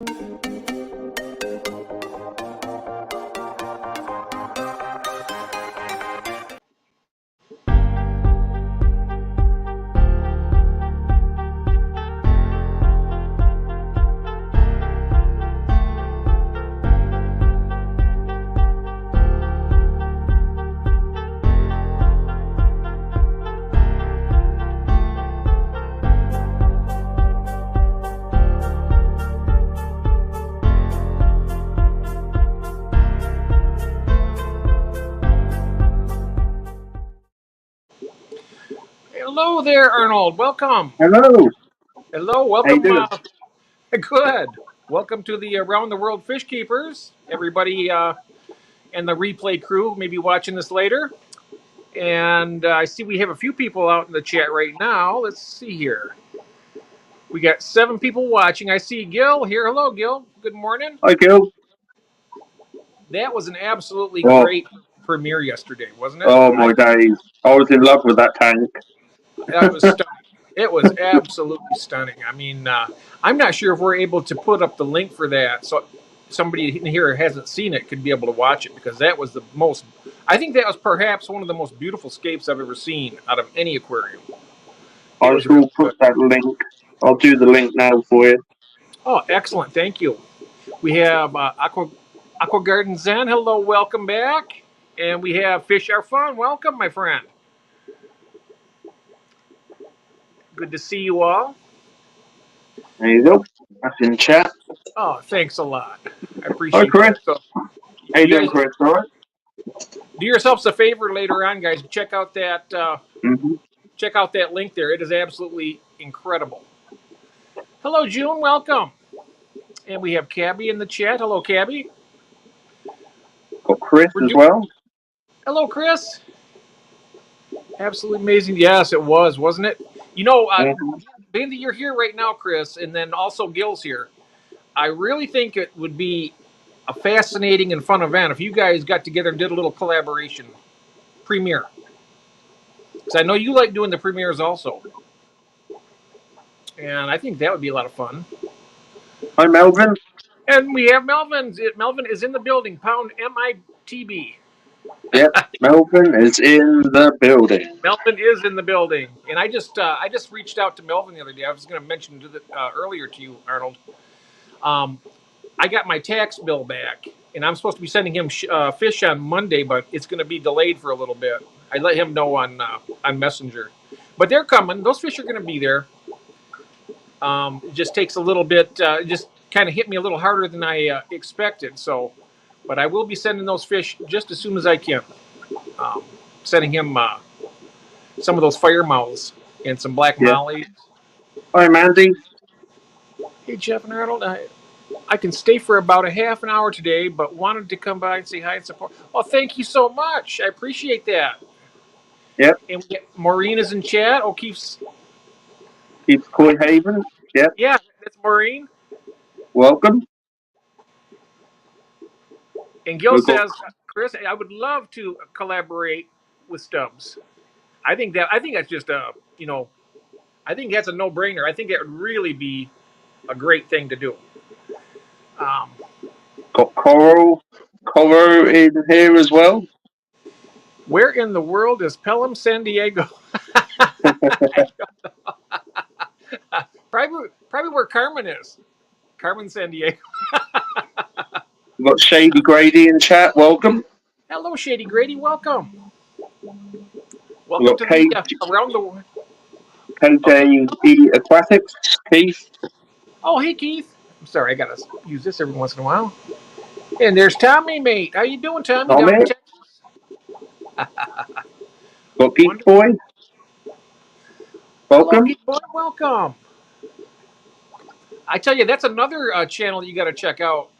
Hello there, Arnold. Welcome. Hello. Hello. Welcome. Good. Welcome to the Around the World Fishkeepers. Everybody and the replay crew may be watching this later. And I see we have a few people out in the chat right now. Let's see here. We got 7 people watching. I see Gil here. Hello, Gil. Good morning. Hi, Gil. That was an absolutely great premiere yesterday, wasn't it? Oh, my days. I was in love with that tank. That was stunning. It was absolutely stunning. I mean, I'm not sure if we're able to put up the link for that, so somebody in here who hasn't seen it could be able to watch it, because that was the most, I think that was perhaps one of the most beautiful scapes I've ever seen out of any aquarium. I will put that link. I'll do the link now for you. Oh, excellent. Thank you. We have Aqua Garden Zen. Hello, welcome back. And we have Fish Are Fun. Welcome, my friend. Good to see you all. There you go. That's in chat. Oh, thanks a lot. I appreciate it. Hi, Chris. So, how you doing, Chris? All right? Do yourselves a favor later on, guys. Check out that check out that link there. It is absolutely incredible. Hello, June. Welcome. And we have Cabby in the chat. Hello, Cabby. Got Chris as well. Hello, Chris. Absolutely amazing. Yes, it was, wasn't it? You know, being that you're here right now, Chris, and then also Gil's here, I really think it would be a fascinating and fun event if you guys got together and did a little collaboration premiere. Because I know you like doing the premieres also. And I think that would be a lot of fun. Hi, Melvin. And we have Melvin. Melvin is in the building. Pound MITB. Yep, Melvin is in the building. Melvin is in the building. And I just reached out to Melvin the other day. I was going to mention earlier to you, Arnold. I got my tax bill back, and I'm supposed to be sending him fish on Monday, but it's going to be delayed for a little bit. I let him know on Messenger. But they're coming. Those fish are going to be there. It just takes a little bit. Just kind of hit me a little harder than I expected. So, but I will be sending those fish just as soon as I can. Sending him some of those fire mouths and some black mollies. Hi, Mandy. Hey, Jeff and Arnold. I can stay for about a half an hour today, but wanted to come by and say hi and support. Oh, thank you so much. I appreciate that. Yep. And we get Maureen is in chat. Oh, keeps Koi Haven. Yep. Yeah, that's Maureen. Welcome. And Gil says, Chris, I would love to collaborate with Stubbs. I think that's just I think that's a no-brainer. I think that would really be a great thing to do. Got Coro in here as well. Where in the world is Pelham, San Diego? Probably where Carmen is. Carmen, San Diego. We've got Shady Grady in chat. Welcome. Hello, Shady Grady. Welcome. Welcome to the Around the World. KJE Aquatics. Keith. Oh, hey, Keith. I'm sorry, I got to use this every once in a while. And there's Tommy, mate. How you doing, Tommy? Down in Texas? Got Geek Boy. Welcome. Hello, Geek Boy. Welcome. I tell you, that's another channel you got to check out.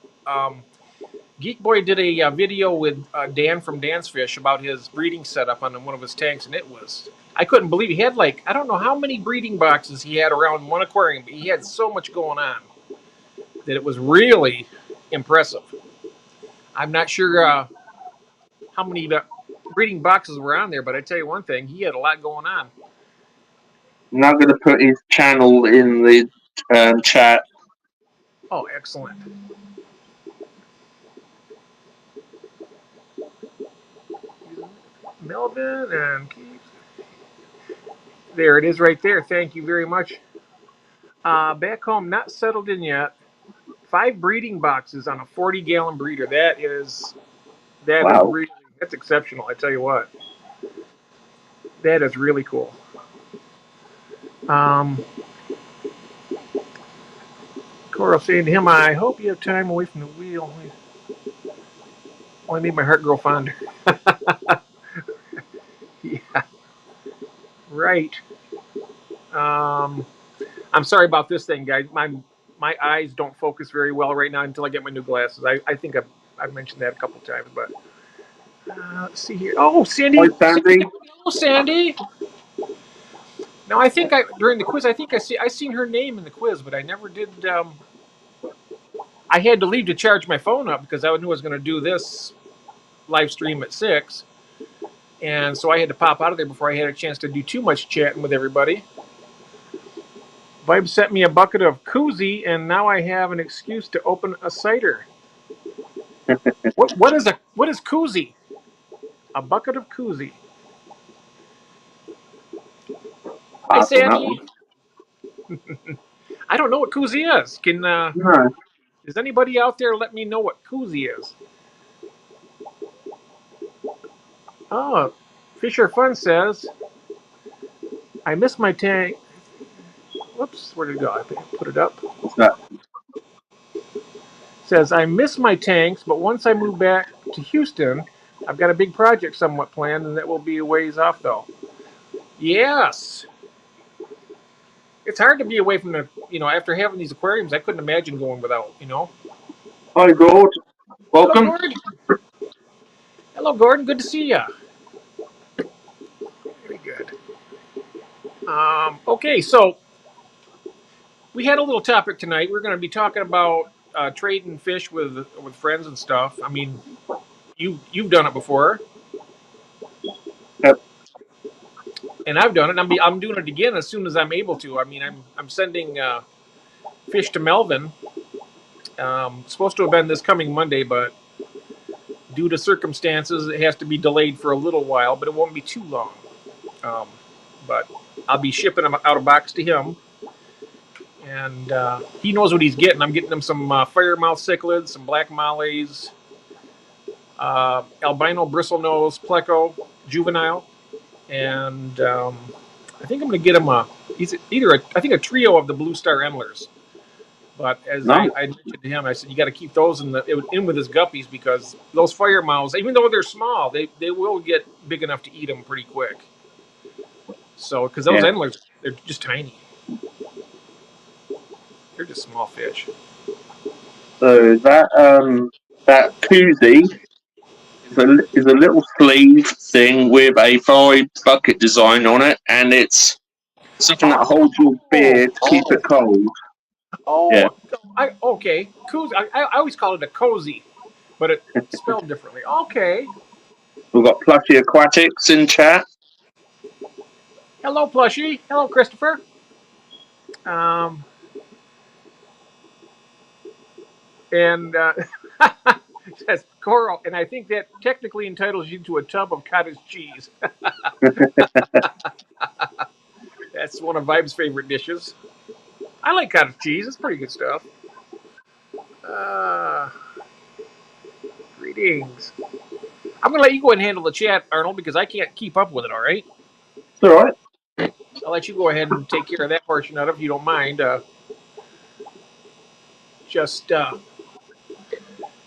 Geek Boy did a video with Dan from Dan's Fish about his breeding setup on one of his tanks, and I couldn't believe he had I don't know how many breeding boxes he had around one aquarium, but he had so much going on that it was really impressive. I'm not sure how many breeding boxes were on there, but I tell you one thing, he had a lot going on. I'm not going to put his channel in the chat. Oh, excellent. Melvin and Keith. There it is right there. Thank you very much. Back home, not settled in yet. 5 breeding boxes on a 40-gallon breeder. That is Wow. really, that's exceptional. I tell you what, that is really cool. Coral saying to him, "I hope you have time away from the wheel. Only made my heart grow fonder." Yeah, right. I'm sorry about this thing, guys. My eyes don't focus very well right now until I get my new glasses. I think I've mentioned that a couple times, but let's see here. Oh, Sandy. Hi, Sandy. Hello, Sandy. Now I think during the quiz, I think I seen her name in the quiz, but I never did. I had to leave to charge my phone up because I knew I was going to do this live stream at 6, and so I had to pop out of there before I had a chance to do too much chatting with everybody. Vibe sent me a bucket of koozie, and now I have an excuse to open a cider. What is koozie? A bucket of koozie. Hi, Pass on that Sandy. one. I don't know what koozie is. No. Does anybody out there let me know what koozie is? Oh, Fisher Fun says, "I miss my tank." Whoops, where did it go? I put it up. What's that? Says, "I miss my tanks, but once I move back to Houston, I've got a big project somewhat planned, and that will be a ways off, though." Yes. It's hard to be away from after having these aquariums, I couldn't imagine going without. Hi, Gord. Hello, Welcome. Gordon. Hello, Gordon. Good to see you. Very good. Okay, so we had a little topic tonight. We're going to be talking about trading fish with friends and stuff. I mean, you've done it before. Yep. And I've done it. And I'm doing it again as soon as I'm able to. I mean, I'm sending fish to Melvin. Supposed to have been this coming Monday, but due to circumstances, it has to be delayed for a little while. But it won't be too long. But I'll be shipping them out of box to him, and he knows what he's getting. I'm getting him some firemouth cichlids, some black mollies, albino bristlenose pleco juvenile, and I think I'm going to get him a trio of the blue star endlers. But as Nice. I mentioned to him, I said you got to keep those in with his guppies because those firemouths, even though they're small, they will get big enough to eat them pretty quick. So because those endlers, they're just tiny. They're just small fish. So that koozie is a little sleeve thing with a Vibe bucket design on it, and it's something that holds your beer to keep it cold. Oh, Yeah. Okay. Cozy. I always call it a cozy, but it's spelled differently. Okay. We've got Plushy Aquatics in chat. Hello, Plushy. Hello, Christopher. And says Coral, and I think that technically entitles you to a tub of cottage cheese. That's one of Vibe's favorite dishes. I like cottage cheese. It's pretty good stuff. Greetings. I'm going to let you go ahead and handle the chat, Arnold, because I can't keep up with it, all right? It's all right. I'll let you go ahead and take care of that portion of it if you don't mind.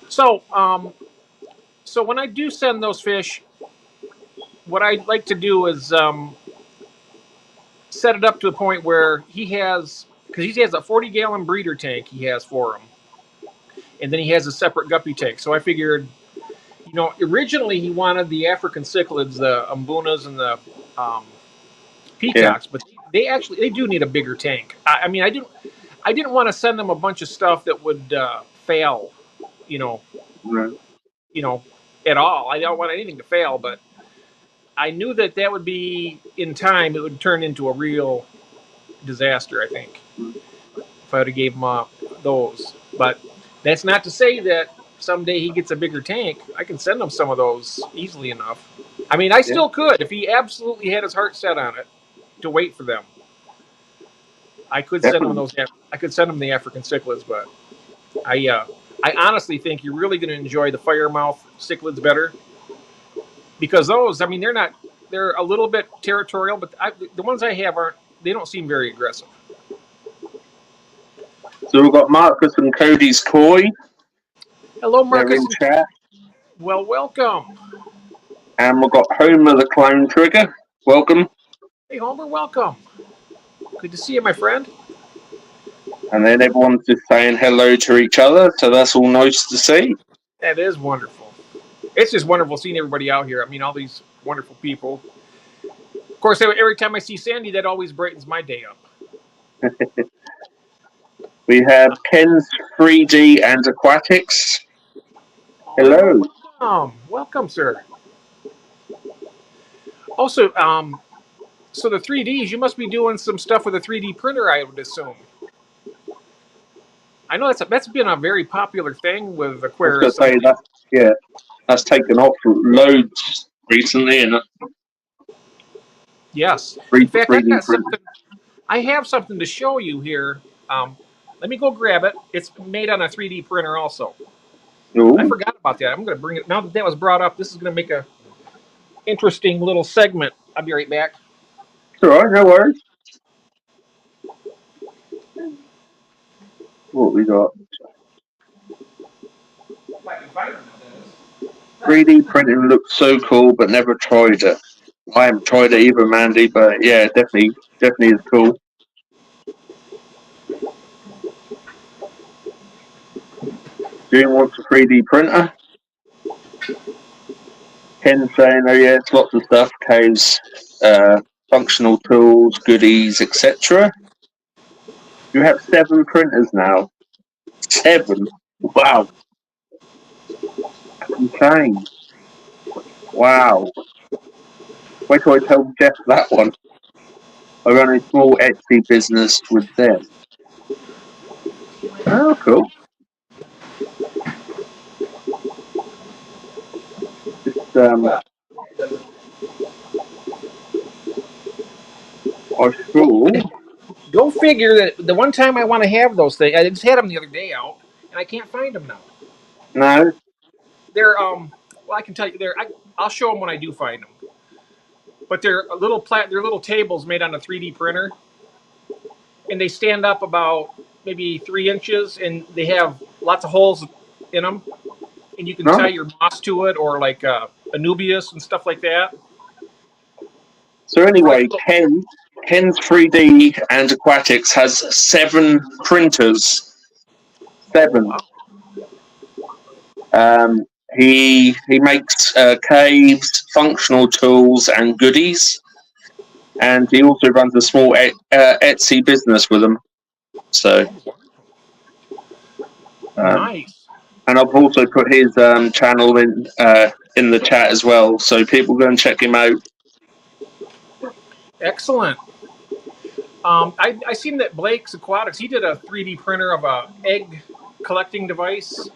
So when I do send those fish, what I'd like to do is set it up to a point where because he has a 40-gallon breeder tank he has for him, and then he has a separate guppy tank. So I figured, originally he wanted the African cichlids, the umbunas and the peacocks, but they do need a bigger tank. I mean, I didn't want to send them a bunch of stuff that would fail, Right. At all. I don't want anything to fail, but I knew that would be, in time, it would turn into a real disaster, I think, if I would have gave them those. But that's not to say that someday he gets a bigger tank. I can send him some of those easily enough. I mean, I Yeah, still could if he absolutely had his heart set on it to wait for them. I could send him definitely. those. I could send him the African cichlids, but I honestly think you're really going to enjoy the firemouth cichlids better because those. I mean, they're a little bit territorial, but the ones I have aren't. They don't seem very aggressive. So we've got Marcus and Cody's Koi. Hello, They're Marcus. in chat. Well, welcome. And we've got Homer the Clone Trigger. Welcome. Hey, Homer, welcome. Good to see you, my friend. And then everyone's just saying hello to each other, so that's all nice to see. That is wonderful. It's just wonderful seeing everybody out here. I mean, all these wonderful people. Of course, every time I see Sandy, that always brightens my day up. We have Ken's 3D and Aquatics. Hello. Welcome, sir. Also, so the 3Ds, you must be doing some stuff with a 3D printer, I would assume. I know that's been a very popular thing with I was going Aquarius. to say that's taken off loads recently, and Yes. In 3D fact, printing. I have something to show you here. Let me go grab it. It's made on a 3D printer also. I Ooh, forgot about that. I'm going to bring it now that was brought up. This is going to make a interesting little segment. I'll be right back. it's all right, no worries. What we got? 3D printing looks so cool, but never tried it. I haven't tried it either, Mandy, but yeah, definitely is cool. June wants a 3D printer. Ken's saying, oh yes, lots of stuff, caves, functional tools, goodies, etc. You have 7 printers now. 7? Wow. That's insane. Wow. Wait till I tell Jeff that one. I run a small Etsy business with them. Oh, cool. Just, I saw. Go figure that the one time I want to have those things, I just had them the other day out, and I can't find them now. No, They're well, I can tell you, I'll show them when I do find them. But they're they're little tables made on a 3D printer, and they stand up about maybe 3 inches, and they have lots of holes in them, and you can tie no. your moss to it or like Anubias and stuff like that. So They're like anyway, Ken's 3D and Aquatics has 7 printers. 7. wow. He makes caves, functional tools, and goodies, and he also runs a small Etsy business with them. So, Nice. and I've also put his channel in the chat as well, so people go and check him out. Excellent. I seen that Blake's Aquatics, he did a 3D printer of a egg collecting device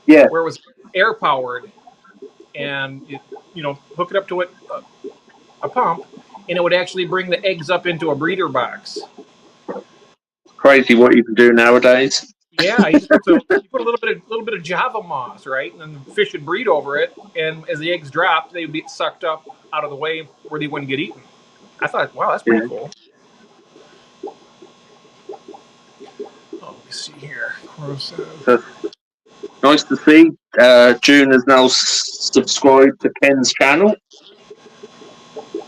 Yeah. where it was air powered, and hook it up to a pump, and it would actually bring the eggs up into a breeder box. Crazy what you can do nowadays. Yeah, he put a little bit of Java moss, right, and then the fish would breed over it, and as the eggs dropped, they would be sucked up out of the way where they wouldn't get eaten. I thought, wow, that's pretty Yeah. cool. Oh, let me see here. So, nice to see. June has now subscribed to Ken's channel.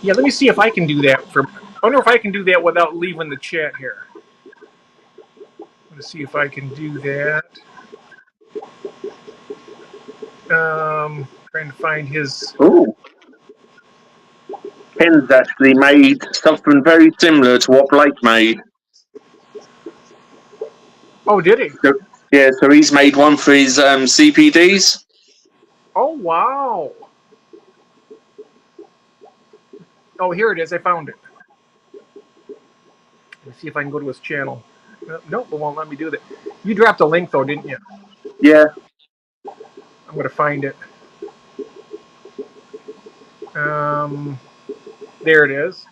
Yeah, let me see if I can do that. I wonder if I can do that without leaving the chat here. Let's see if I can do that. Trying to find his. Oh, Ken's actually made something very similar to what Blake made. Oh, did he? So, yeah, so he's made one for his CPDs. Oh, wow. Oh, here it is. I found it. Let's see if I can go to his channel. Nope, it won't let me do that. You dropped a link though, didn't you? Yeah. I'm going to find it. There it is.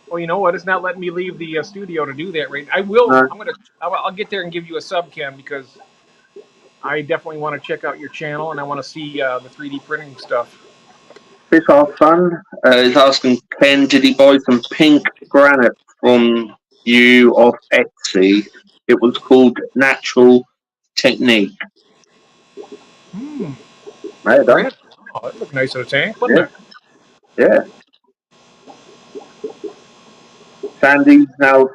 Well, you know what? It's not letting me leave the studio to do that right. I will. No. I'll get there and give you a sub, Ken, because I definitely want to check out your channel and I want to see the 3D printing stuff. Fish Are Fun is asking Ken, did he buy some pink granite from you off Etsy? It was called Natural Technique. Right on. Granite. Oh, that looked nice in a tank, wouldn't Yeah. it? Yeah. Sandy's now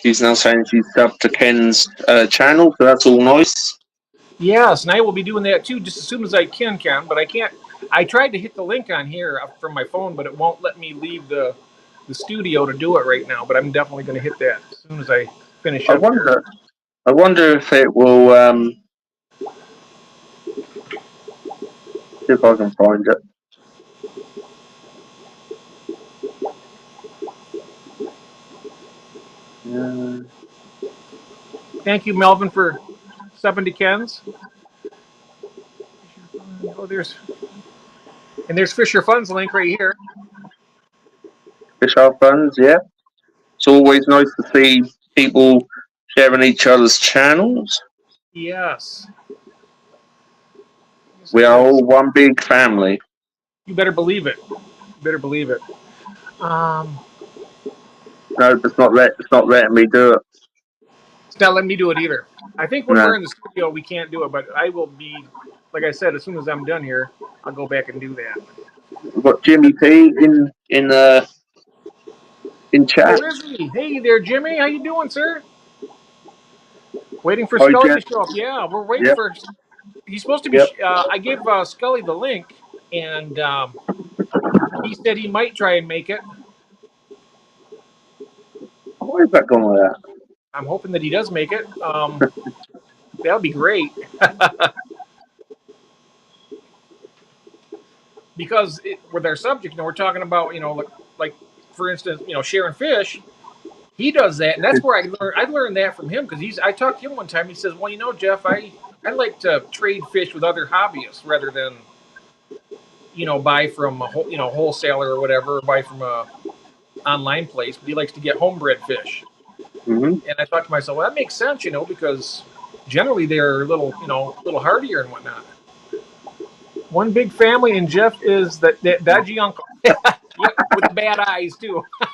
she's now saying she's subbed to Ken's channel, so that's all nice. Yes, and I will be doing that too, just as soon as I can, Ken. But I can't. I tried to hit the link on here from my phone, but it won't let me leave the studio to do it right now. But I'm definitely going to hit that as soon as I finish I up here. wonder if it will see if I can find it. Thank you, Melvin, for subbing to Ken's. Oh, there's Fisher Fun's link right here. Fish Are Funds, yeah. It's always nice to see people sharing each other's channels. Yes. We are all one big family. You better believe it. You better believe it. No, it's not letting me do it. It's not letting me do it either. I think when No. we're in the studio, we can't do it, but I will be, like I said, as soon as I'm done here, I'll go back and do that. We've got Jimmy P in chat. Where is he? Hey there, Jimmy. How you doing, sir? Waiting for Hi, Scully Jen. to show up. Yeah, we're waiting Yep. for. He's supposed to be. Yep. I gave Scully the link, and he said he might try and make it. Why is that going like that? I'm hoping that he does make it. That would be great. Because with our subject, we're talking about, like for instance, sharing fish. He does that, and that's where I learned that from him because I talked to him one time. He says, "Well, Jeff, I like to trade fish with other hobbyists rather than buy from a wholesaler or whatever, or buy from a online place. But he likes to get homebred fish." Mm-hmm. And I thought to myself, well, that makes sense, because generally they're a little hardier and whatnot. One big family, and Jeff is that dodgy uncle. Yep, with the bad eyes too. I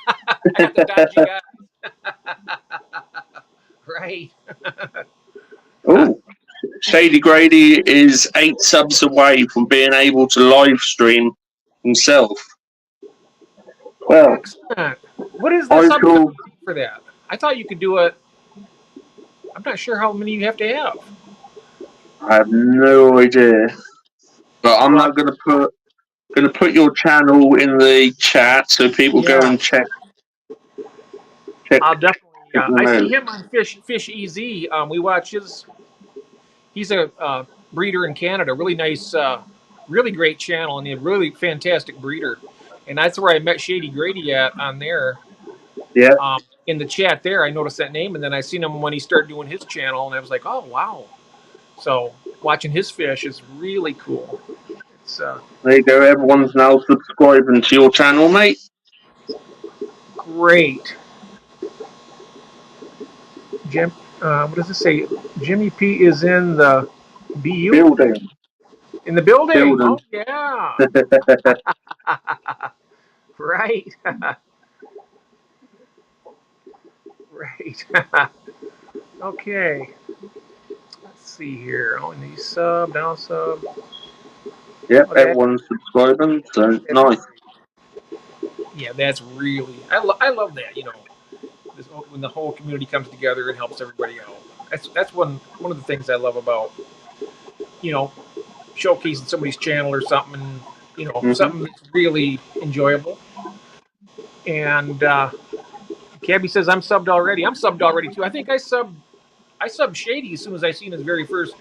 got the dodgy eyes. Right. Oh, Shady Grady is 8 subs away from being able to live stream himself. Well, Excellent. What is the sub for that? I thought you could do it. I'm not sure how many you have to have. I have no idea, but I'm not going to put your channel in the chat so people go and check. I'll definitely. I see him on Fish EZ. We watch his. He's a breeder in Canada. Really nice, really great channel, and a really fantastic breeder. And that's where I met Shady Grady on there. Yeah. In the chat there, I noticed that name, and then I seen him when he started doing his channel, and I was like, oh wow. So watching his fish is really cool. It's there you go. Everyone's now subscribing to your channel, mate. Great. Jim, what does it say? Jimmy P is in the BU? Building. In the building. Oh, yeah. Right. Right. Okay. Let's see here. Oh, and he sub, down sub. Yep, everyone's subscribing, so nice. Yeah, that's really. I love that. When the whole community comes together and helps everybody out. That's one of the things I love about showcasing somebody's channel or something, and something that's really enjoyable. And Cabby says I'm subbed already. I'm subbed already too. I think I subbed Shady as soon as I seen his very first.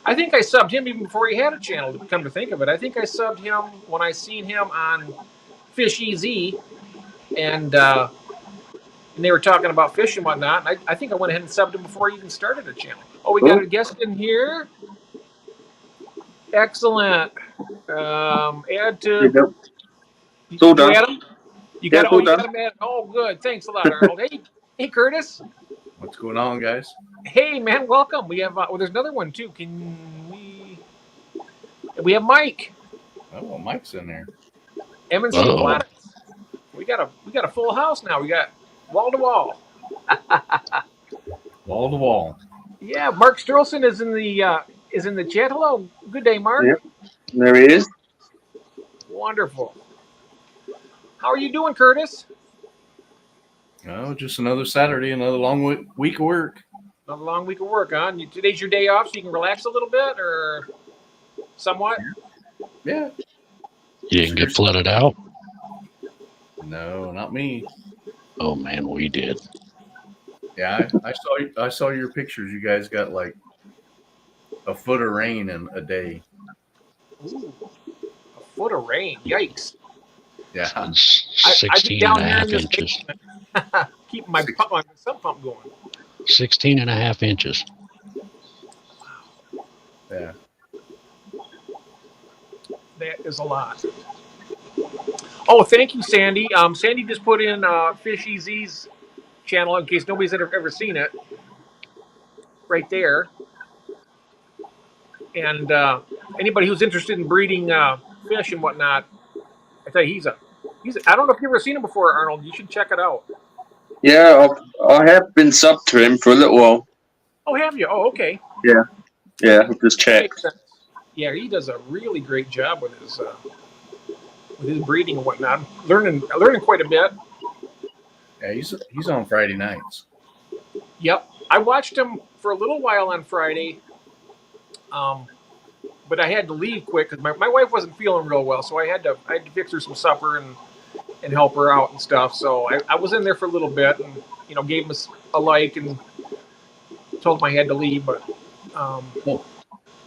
I think I subbed him even before he had a channel. To come to think of it, I think I subbed him when I seen him on Fish EZ, and and they were talking about fish and whatnot. And I think I went ahead and subbed him before I even started the channel. Oh, we got a guest in here. Excellent. Add to. It's all Did you done. add him? You got it. Oh, you got him added. Oh, good. Thanks a lot, Arnold. Hey, Curtis. What's going on, guys? Hey, man, welcome. We have. There's another one too. Can we? We have Mike. Oh, well, Mike's in there. M&C Aquatics. We got a full house now. We got wall to wall. Wall to wall. Yeah, Mark Sturlson is in the chat. Hello, good day, Mark. Yep, there he is. Wonderful. How are you doing, Curtis? Oh, just another Saturday, another long week of work. Another long week of work, huh? Today's your day off, so you can relax a little bit, or somewhat. Yeah. You didn't get flooded out? No, not me. Oh man, we did. Yeah, I saw your pictures. You guys got like a foot of rain in a day. Ooh, a foot of rain. Yikes. Yeah. 16 and a half inches. Keep my sump pump going. 16 and a half inches. Yeah. That is a lot. Oh, thank you, Sandy. Sandy just put in Fish EZ's channel in case nobody's ever seen it. Right there. And anybody who's interested in breeding fish and whatnot, I tell you, he's a. I don't know if you've ever seen him before, Arnold. You should check it out. Yeah, I have been subbed to him for a little while. Oh, have you? Oh, okay. Yeah, just check. Yeah, he does a really great job with his breeding and whatnot. Learning quite a bit. Yeah, he's on Friday nights. Yep, I watched him for a little while on Friday, but I had to leave quick because my wife wasn't feeling real well, so I had to fix her some supper and help her out and stuff. So I was in there for a little bit and gave him a like and told him I had to leave, but.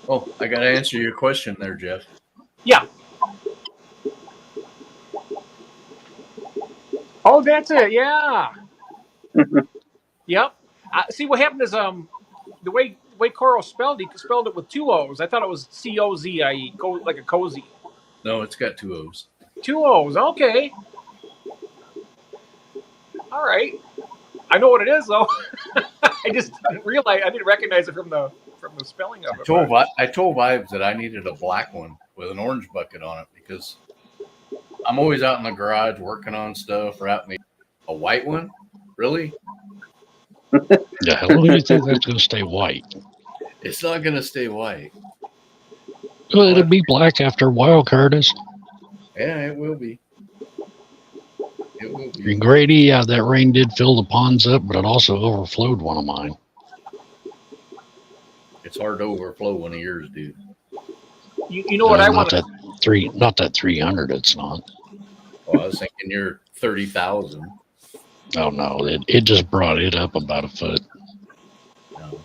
Oh, I got to answer your question there, Jeff. Yeah. Oh, that's it. Yeah. Yep. See, what happened is the way Coro spelled it with two O's. I thought it was C-O-Z-I-E, like a cozy. No, it's got two O's. Two O's. Okay. All right. I know what it is though. I just didn't realize. I didn't recognize it from the spelling of it. I told Vibes that I needed a black one with an orange bucket on it because I'm always out in the garage working on stuff. A white one, really? Yeah, how long do you think that's going to stay white? It's not going to stay white. Well, it'll be black after a while, Curtis. Yeah, it will be. It will be. And Grady, yeah, that rain did fill the ponds up, but it also overflowed one of mine. It's hard to overflow one of yours, dude. You know what I want? Not that 300. It's not. Well, I was thinking you're 30,000. Oh no, it just brought it up about a foot. No.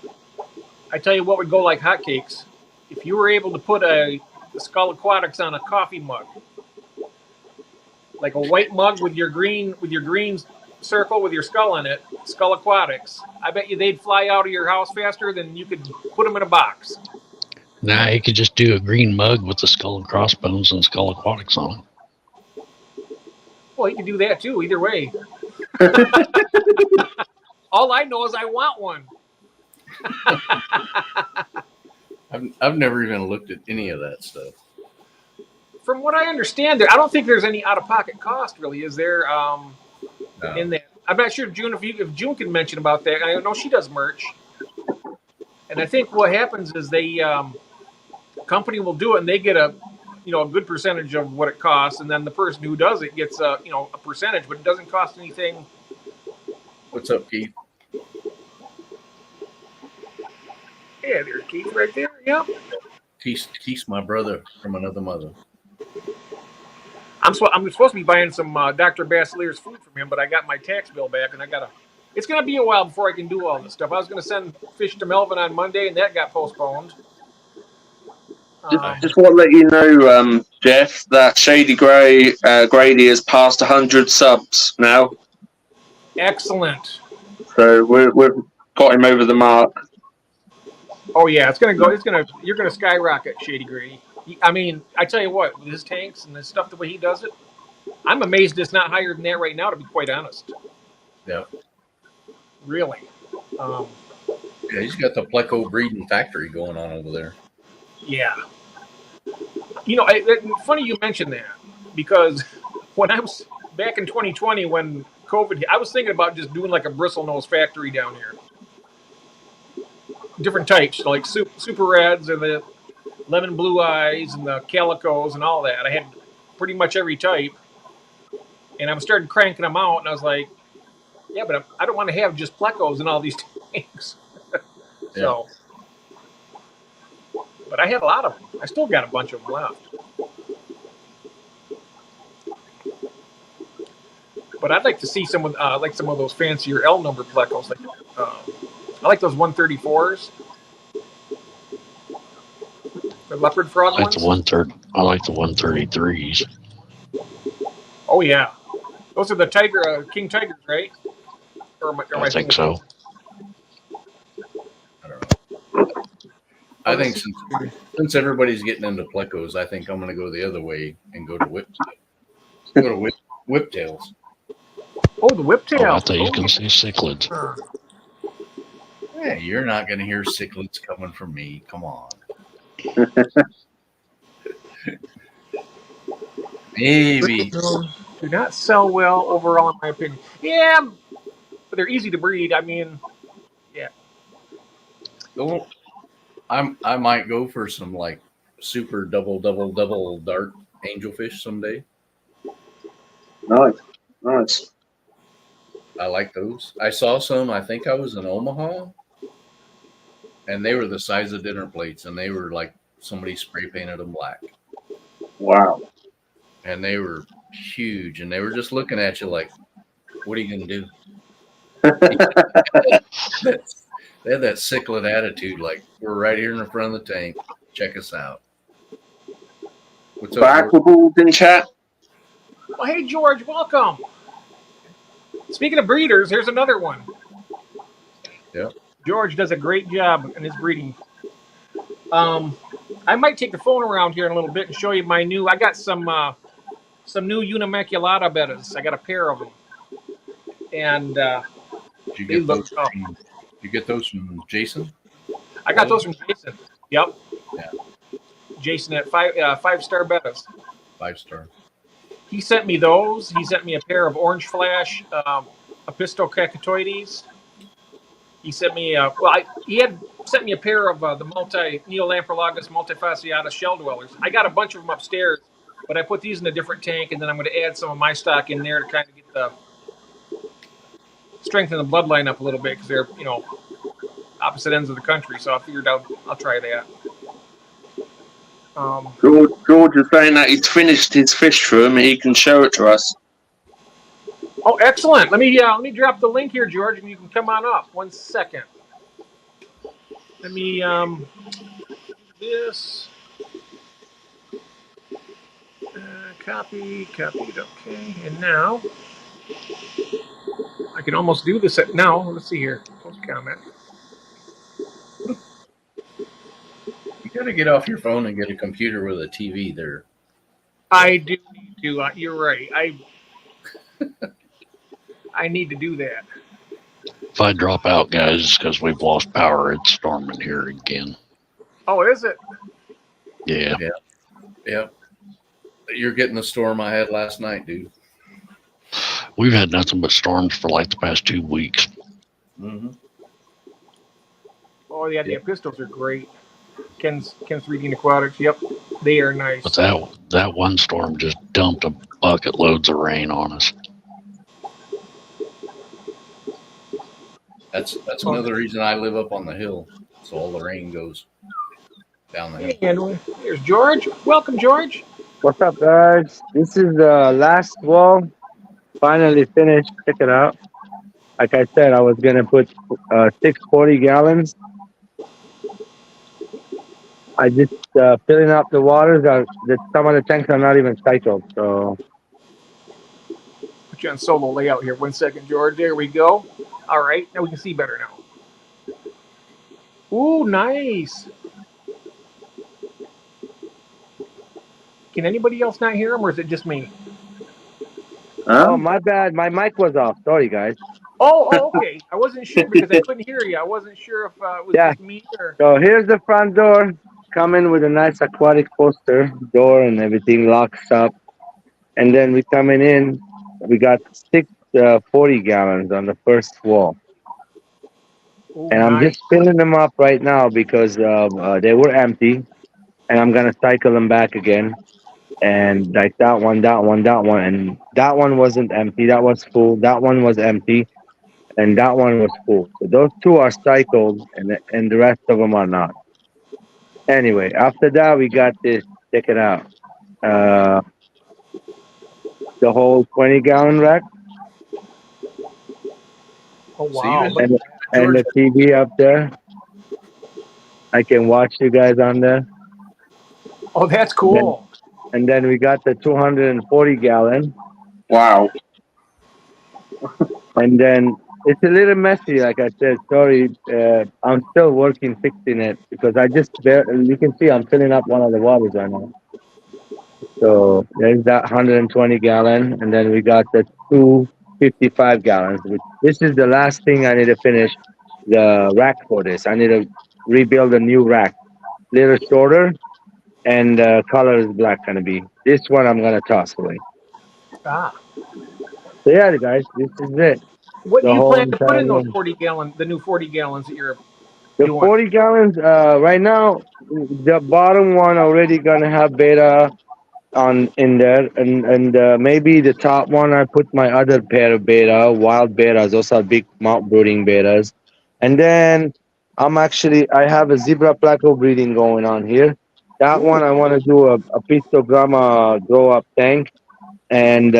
I tell you what would go like hotcakes. If you were able to put a Skull Aquatics on a coffee mug, like a white mug with your green circle with your skull in it, Skull Aquatics. I bet you they'd fly out of your house faster than you could put them in a box. Nah, you could just do a green mug with the Skull and Crossbones and Skull Aquatics on it. Well, you can do that too. Either way. All I know is I want one. I've never even looked at any of that stuff. From what I understand, I don't think there's any out-of-pocket cost, really, is there? No. In that, I'm not sure, June, if June can mention about that. I know she does merch, and I think what happens is company will do it, and they get a good percentage of what it costs, and then the person who does it gets a percentage, but it doesn't cost anything. What's up, Keith? Yeah, there's Keith right there. Yep. Keith's my brother from another mother. I'm supposed to be buying some Dr. Basilier's food from him, but I got my tax bill back, and it's going to be a while before I can do all this stuff. I was going to send fish to Melvin on Monday, and that got postponed. Just want to let you know, Jeff, that Shady Grady has passed 100 subs now. Excellent. So we've got him over the mark. Oh yeah, it's gonna go. You're gonna skyrocket, Shady Gray. I mean, I tell you what, with his tanks and his stuff, the way he does it, I'm amazed it's not higher than that right now. To be quite honest, Yeah. really. Yeah, he's got the Pleco breeding factory going on over there. Yeah. You know, funny you mentioned that because when I was back in 2020 when COVID hit, I was thinking about just doing like a bristlenose factory down here. Different types, like super reds and the lemon blue eyes and the calicos and all that. I had pretty much every type, and I started cranking them out, and I was like, yeah, but I don't want to have just plecos in all these tanks. So, but I had a lot of them. I still got a bunch of them left. But I'd like to see some of those fancier L number plecos. Like, I like those 134s. The leopard frog I like ones. I like the 133s. Oh yeah, those are the king tigers, right? I think so. I don't know. I think since everybody's getting into plecos, I think I'm going to go the other way and go to whiptails. Oh, the whiptail. Oh, I thought you was going to say cichlids. Hey, you're not going to hear cichlids coming from me. Come on. Maybe. Do not sell well overall, in my opinion. Yeah, but they're easy to breed. I mean, yeah. I might go for some like super double dark angelfish someday. Nice. I like those. I saw some. I think I was in Omaha, and they were the size of dinner plates, and they were like somebody spray painted them black. Wow. And they were huge, and they were just looking at you like, "What are you gonna do?" They had that cichlid attitude, like, "We're right here in the front of the tank. Check us out." What's up, Aquaballs in chat. Well, hey George, welcome. Speaking of breeders, here's another one. Yeah. George does a great job in his breeding. I might take the phone around here in a little bit and show you my new. I got some new Unimaculata bettas. I got a pair of them, and Did you get those? You get those from Jason? I got those from Jason. Yep. Yeah. Jason at 5-star bettas. 5-star. He sent me those. He sent me a pair of Orange Flash Apistocacatoides. He sent me he had sent me a pair of the Neolamprologus multifasciata shell dwellers. I got a bunch of them upstairs, but I put these in a different tank, and then I'm going to add some of my stock in there to kind of get the strengthen the bloodline up a little bit because they're opposite ends of the country. So I figured I'll try that. George is saying that he's finished his fish room. He can show it to us. Oh, excellent! Let me drop the link here, George, and you can come on up. 1 second. Let me this copied. Okay, and now I can almost do this now. Let's see here. Post comment. You got to get off your phone and get a computer with a TV there. I do need to. You're right. I need to do that. If I drop out, guys, it's because we've lost power. It's storming here again. Oh, is it? Yeah. Yeah. You're getting the storm I had last night, dude. We've had nothing but storms for like the past 2 weeks. Mm-hmm. Oh, yeah, the pistols are great. Ken's Reading Aquatics. Yep, they are nice. But that one storm just dumped a bucket loads of rain on us. That's another reason I live up on the hill, so all the rain goes down the hill. And here's George. Welcome, George. What's up, guys? This is the last wall. Finally finished. Check it out. Like I said, I was gonna put 640 gallons. I just filling up the waters. Some of the tanks are not even cycled, so Put you on solo layout here. 1 second, George. There we go. All right, now we can see better now. Ooh, nice. Can anybody else not hear him, or is it just me? Oh, my bad. My mic was off. Sorry, guys. Oh, okay. I wasn't sure because I couldn't hear you. I wasn't sure if it was Yeah. just me or. So here's the front door. Come in with a nice aquatic poster door and everything locks up. And then we coming in. We got six 40 gallons on the first wall. Ooh, And I'm nice. just filling them up right now because they were empty. And I'm going to cycle them back again. And like that one, that one, that one. And that one wasn't empty. That was full. That one was empty. And that one was full. So those two are cycled and the rest of them are not. Anyway, after that, we got this. Check it out. Uh, the whole 20-gallon rack Oh, So you wow. just Look at and that. and George, the TV up there. I can watch you guys on there. Oh, that's Then, cool. and then we got the 240-gallon. Wow. And then it's a little messy, like I said. Sorry, I'm still working fixing it because you can see I'm filling up one of the waters right now. So there's that 120 gallon, and then we got the 255 gallons. This is the last thing I need to finish the rack for this. I need to rebuild a new rack, little shorter, and color is black gonna be. This one I'm gonna toss away. Ah. So yeah, guys, this is it. What do The you whole plan to put entire in those room. 40-gallon, the new 40 gallons that you're The doing? 40 gallons, right now, the bottom one already gonna have beta on in there, and maybe the top one I put my other pair of beta, wild betas. Those are big mount brooding betas, and then I have a zebra placo breeding going on here. That Ooh. one I want to do a pistogramma grow up tank, and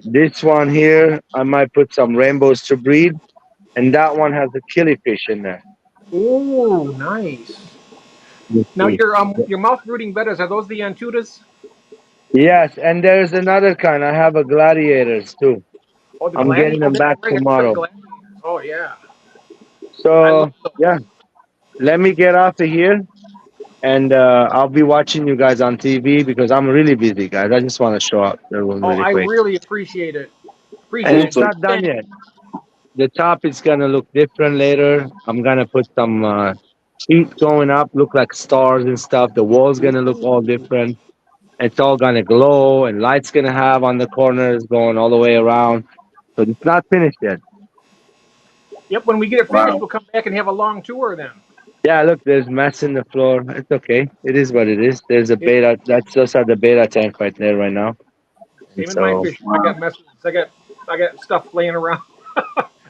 this one here I might put some rainbows to breed, and that one has a killifish in there. Ooh, nice. Let's Now see. your mouth brooding bettas, are those the Antutas? Yes, and there's another kind. I have a gladiators too. Oh, the I'm getting gladiator. Oh, them that's back right. I forgot the tomorrow. gladiators. Oh yeah, I love So those. yeah, let me get off of here, and I'll be watching you guys on TV because I'm really busy, guys. I just want to show up the room Oh, really I quick, really appreciate it. and Appreciate it. it's Awesome. not done yet. The top is gonna look different later. I'm gonna put some sheets going up, look like stars and stuff. The wall's gonna look all Ooh. different. It's all gonna glow, and lights gonna have on the corners going all the way around. So it's not finished yet. Yep. When we get it finished, Wow. we'll come back and have a long tour then. Yeah, look, there's mess in the floor. It's okay. It is what it is. There's a It, beta. That's just at the beta tank right there right now. And same in my so, fish. I Wow. got messes. I got stuff laying around.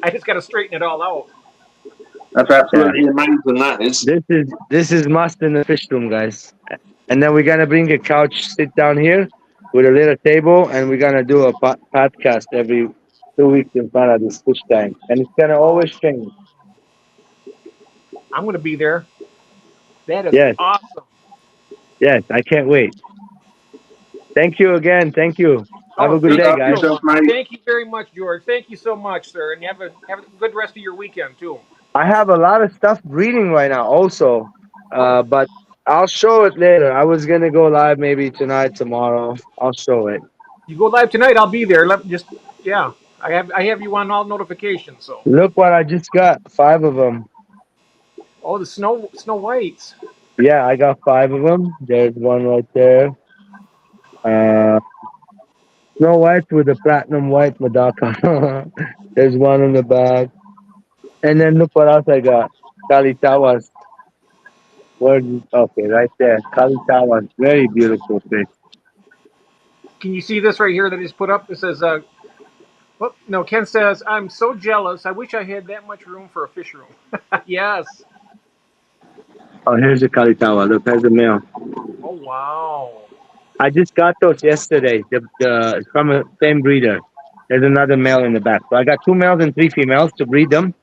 I just got to straighten it all out. That's yeah, absolutely amazing, that is. this is must in the fish room, guys. And then we're gonna bring a couch, sit down here with a little table, and we're gonna do a podcast every 2 weeks in front of this fish tank, and it's gonna Oh, always change. I'm going to be there. That is Yes, awesome. yes, I can't wait. Thank you again. Thank you. Have Oh, a good Look thank day, you after guys. so yourself, much. mate. Thank you very much, George. Thank you so much, sir, and have a good rest of your weekend too. I have a lot of stuff breeding right now, also, Oh, but I'll show it later. I was gonna go live maybe tonight, tomorrow. I'll show it. you go live tonight? I'll be there. Yeah. I have you on all notifications. So Look what I just got. 5 of them. the Snow Whites. Yeah, I got 5 of them. There's one right there. Uh, Snow White with a platinum white Madaka. There's one in the back. And then look what else I got. Kalitawas. Okay, right there. Kalitawas. Very beautiful fish. Can you see this right here that I just put up? It says, oh, no, Ken says, I'm so jealous. I wish I had that much room for a fish room. Yes. Oh, here's a Kalitawa. Look, there's a male. Oh, wow. I just got those yesterday. From the same breeder. There's another male in the back. So I got 2 males and 3 females to breed them.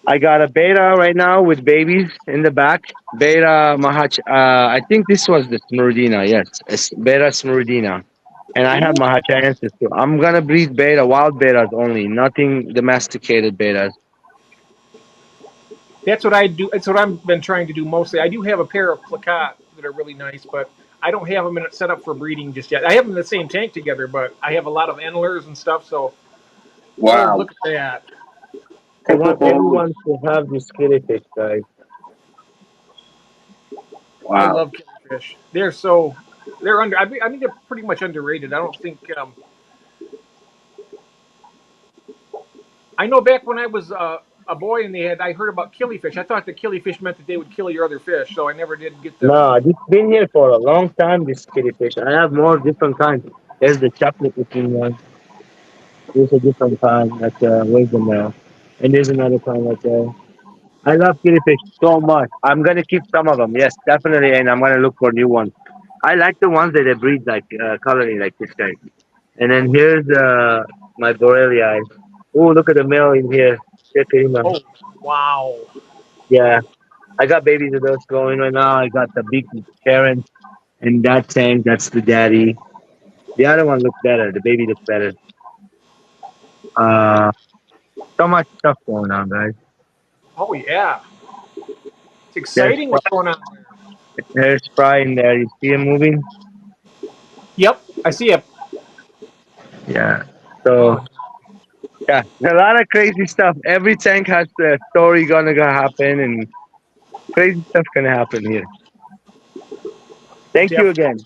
I got a beta right now with babies in the back. Beta Mahach. I think this was the Smuridina. Yes, it's beta Smuridina. And I have Mahachanensis too. I'm gonna breed beta, wild betas only, nothing domesticated betas. That's what I do. That's what I've been trying to do mostly. I do have a pair of placat that are really nice, but I don't have them set up for breeding just yet. I have them in the same tank together, but I have a lot of entlers and stuff. So, oh, Wow. look at that! I want everyone to have this killifish, guys. I Wow. love killifish. They're under. I mean, they're pretty much underrated. I don't think. I know back when I was a boy and I heard about killifish. I thought that killifish meant that they would kill your other fish, so I never did get the. No, this been here for a long time, this killifish. I have more different kinds. There's the chocolate looking one. There's a different kind, like wisdom now. And there's another kind like I love killifish so much. I'm gonna keep some of them, yes, definitely, and I'm gonna look for new ones. I like the ones that they breed like colony like this guy. And then here's my Borrelia. Oh, look at the male in here. Check him out. Oh, wow! Yeah, I got babies of those going right now. I got the big Karen in that tank. That's the daddy. The other one looks better. The baby looks better. Uh, so much stuff going on, guys. Oh yeah! It's There's exciting what's going on there. there's Fry in there. You see him moving? Yep, I see it. Yeah. So Oh, yeah, a lot of crazy stuff. Every tank has a story gonna happen, and crazy stuff gonna happen here. Thank you definitely. again.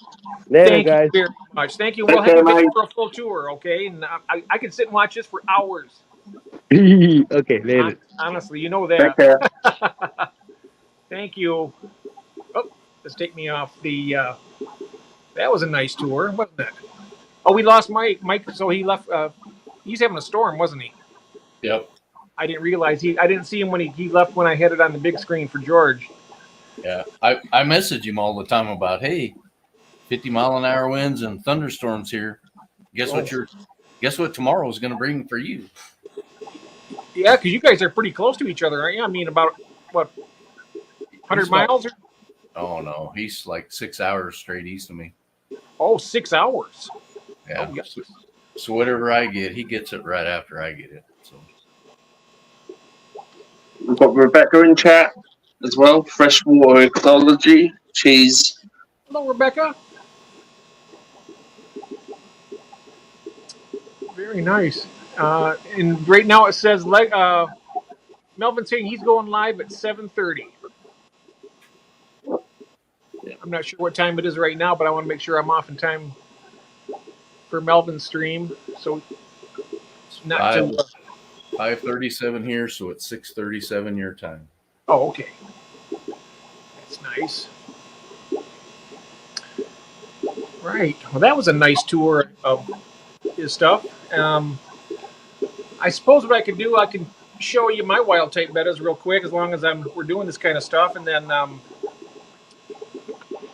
Later, Thank you guys. very much. Thank you. We'll Take have care, you back mate. for a full tour, okay? And I could sit and watch this for hours. Okay, later. Honestly, you know Take that. care. Thank you. Oh, let's take me off the. That was a nice tour, wasn't it? Oh, we lost Mike. Mike, so he left. He's having a storm, wasn't he? Yep. I didn't realize I didn't see him when he left when I had it on the big screen for George. Yeah. I message him all the time about, hey, 50-mile-an-hour winds and thunderstorms here. Guess what tomorrow is going to bring for you? Yeah, because you guys are pretty close to each other, aren't you? I mean, about what, 100 miles? Oh no, he's like 6 hours straight east of me. Oh, 6 hours. Yeah. Oh, yes. So whatever I get, he gets it right after I get it. So We've got Rebecca in chat as well. Freshwater ecology. She's Hello, Rebecca. Very nice. And right now it says Melvin's saying he's going live at 7:30. I'm not sure what time it is right now, but I want to make sure I'm off in time for Melvin's stream. So it's not too. 5:37 here, so it's 6:37 your time. Oh, okay. That's nice. Right. Well, that was a nice tour of his stuff. I suppose what I could do, I can show you my wild type betas real quick, as long as we're doing this kind of stuff, and then let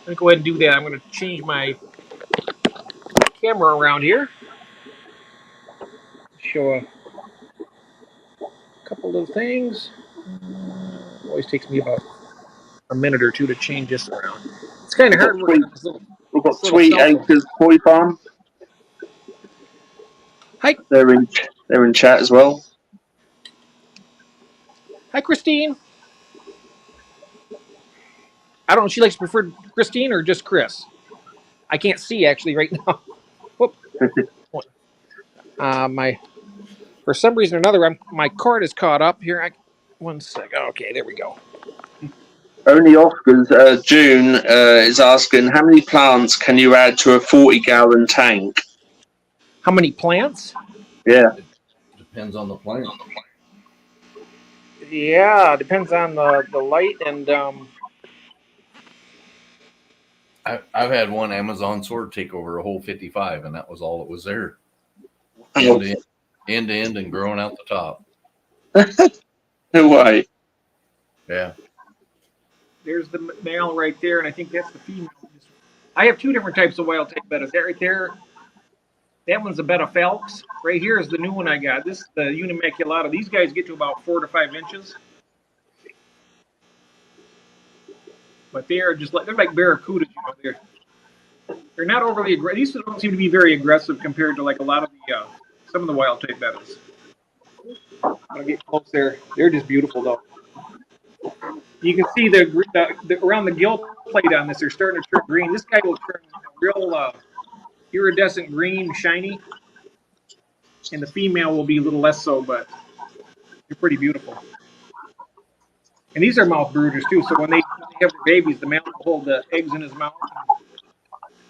me go ahead and do that. I'm going to change my camera around here. Show a couple little things. Always takes me about a minute or two to change this around. It's kind of hard working on this little. we've got This little Tweet cell phone. Acres Koi Farm. Hi. They're in chat as well. Hi, Christine. I don't know if she likes to prefer Christine or just Chris. I can't see actually right now. Whoop. For some reason or another, my cord is caught up here. One sec. Okay, there we go. Only Oscars, June is asking, how many plants can you add to a 40-gallon tank? How many plants? Yeah. It depends on the plant. Yeah, depends on the light and I've had one Amazon sword take over a whole 55, and that was all that was there. Oh, End to end and growing out the top. no way. Yeah. there's the male right there, and I think that's the female. I have two different types of wild type bettas. That right there, that one's a betta Phelps. Right here is the new one I got. This is the Unimaculata. These guys get to about 4 to 5 inches. But they're like barracudas, they're They're not overly aggressive. These don't seem to be very aggressive compared to like a lot of the some of the wild type bettas. I'll get close there. They're just beautiful though. You can see the around the gill plate on this. They're starting to turn green. This guy will turn a real iridescent green, shiny, and the female will be a little less so, but they're pretty beautiful. And these are mouth brooders too. So when they have their babies, the male will hold the eggs in his mouth,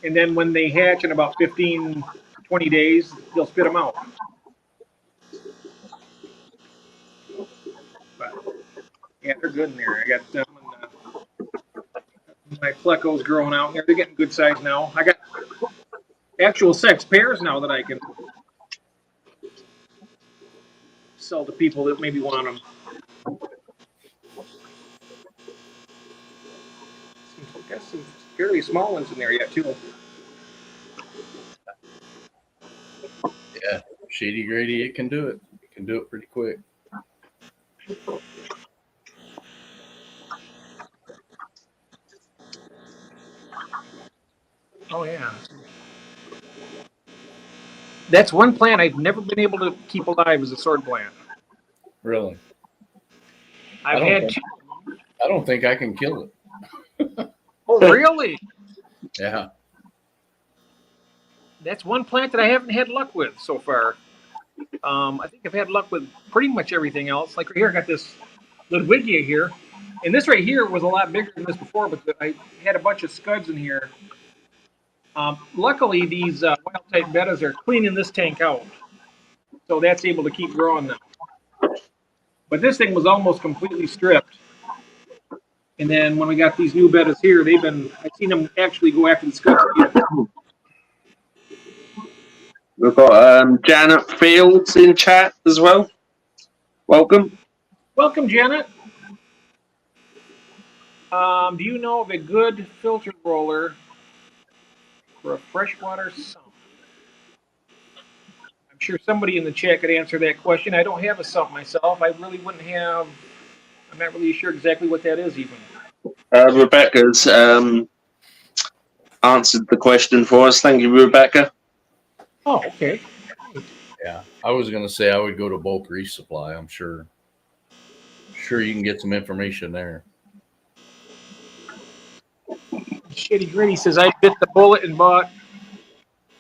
and then when they hatch in about 15 to 20 days, they'll spit them out. But yeah, they're good in there. I got them, and my plecos growing out in there. They're getting good size now. I got actual sex pairs now that I can sell to people that maybe want them. Got some fairly small ones in there yet too. Yeah, Shady Grady, it can do it. It can do it pretty quick. Oh yeah. That's one plant I've never been able to keep alive is a sword plant. Really? I've had two. I don't think I can kill it. Oh really? Yeah. That's one plant that I haven't had luck with so far. I think I've had luck with pretty much everything else. Like right here, I got this Ludwigia here. And this right here was a lot bigger than this before, but I had a bunch of scuds in here. Luckily, these wild type bettas are cleaning this tank out. So that's able to keep growing now. But this thing was almost completely stripped. And then when we got these new bettas here, I've seen them actually go after the scuds again. We've got Janet Fields in chat as well. Welcome. Welcome, Janet. Do you know of a good filter roller for a freshwater sump? I'm sure somebody in the chat could answer that question. I don't have a sump myself. I really wouldn't have. I'm not really sure exactly what that is even. Rebecca's answered the question for us. Thank you, Rebecca. Oh, okay. Yeah. I was going to say I would go to Bulk Resupply. I'm sure you can get some information there. Shitty Gritty says, I bit the bullet and bought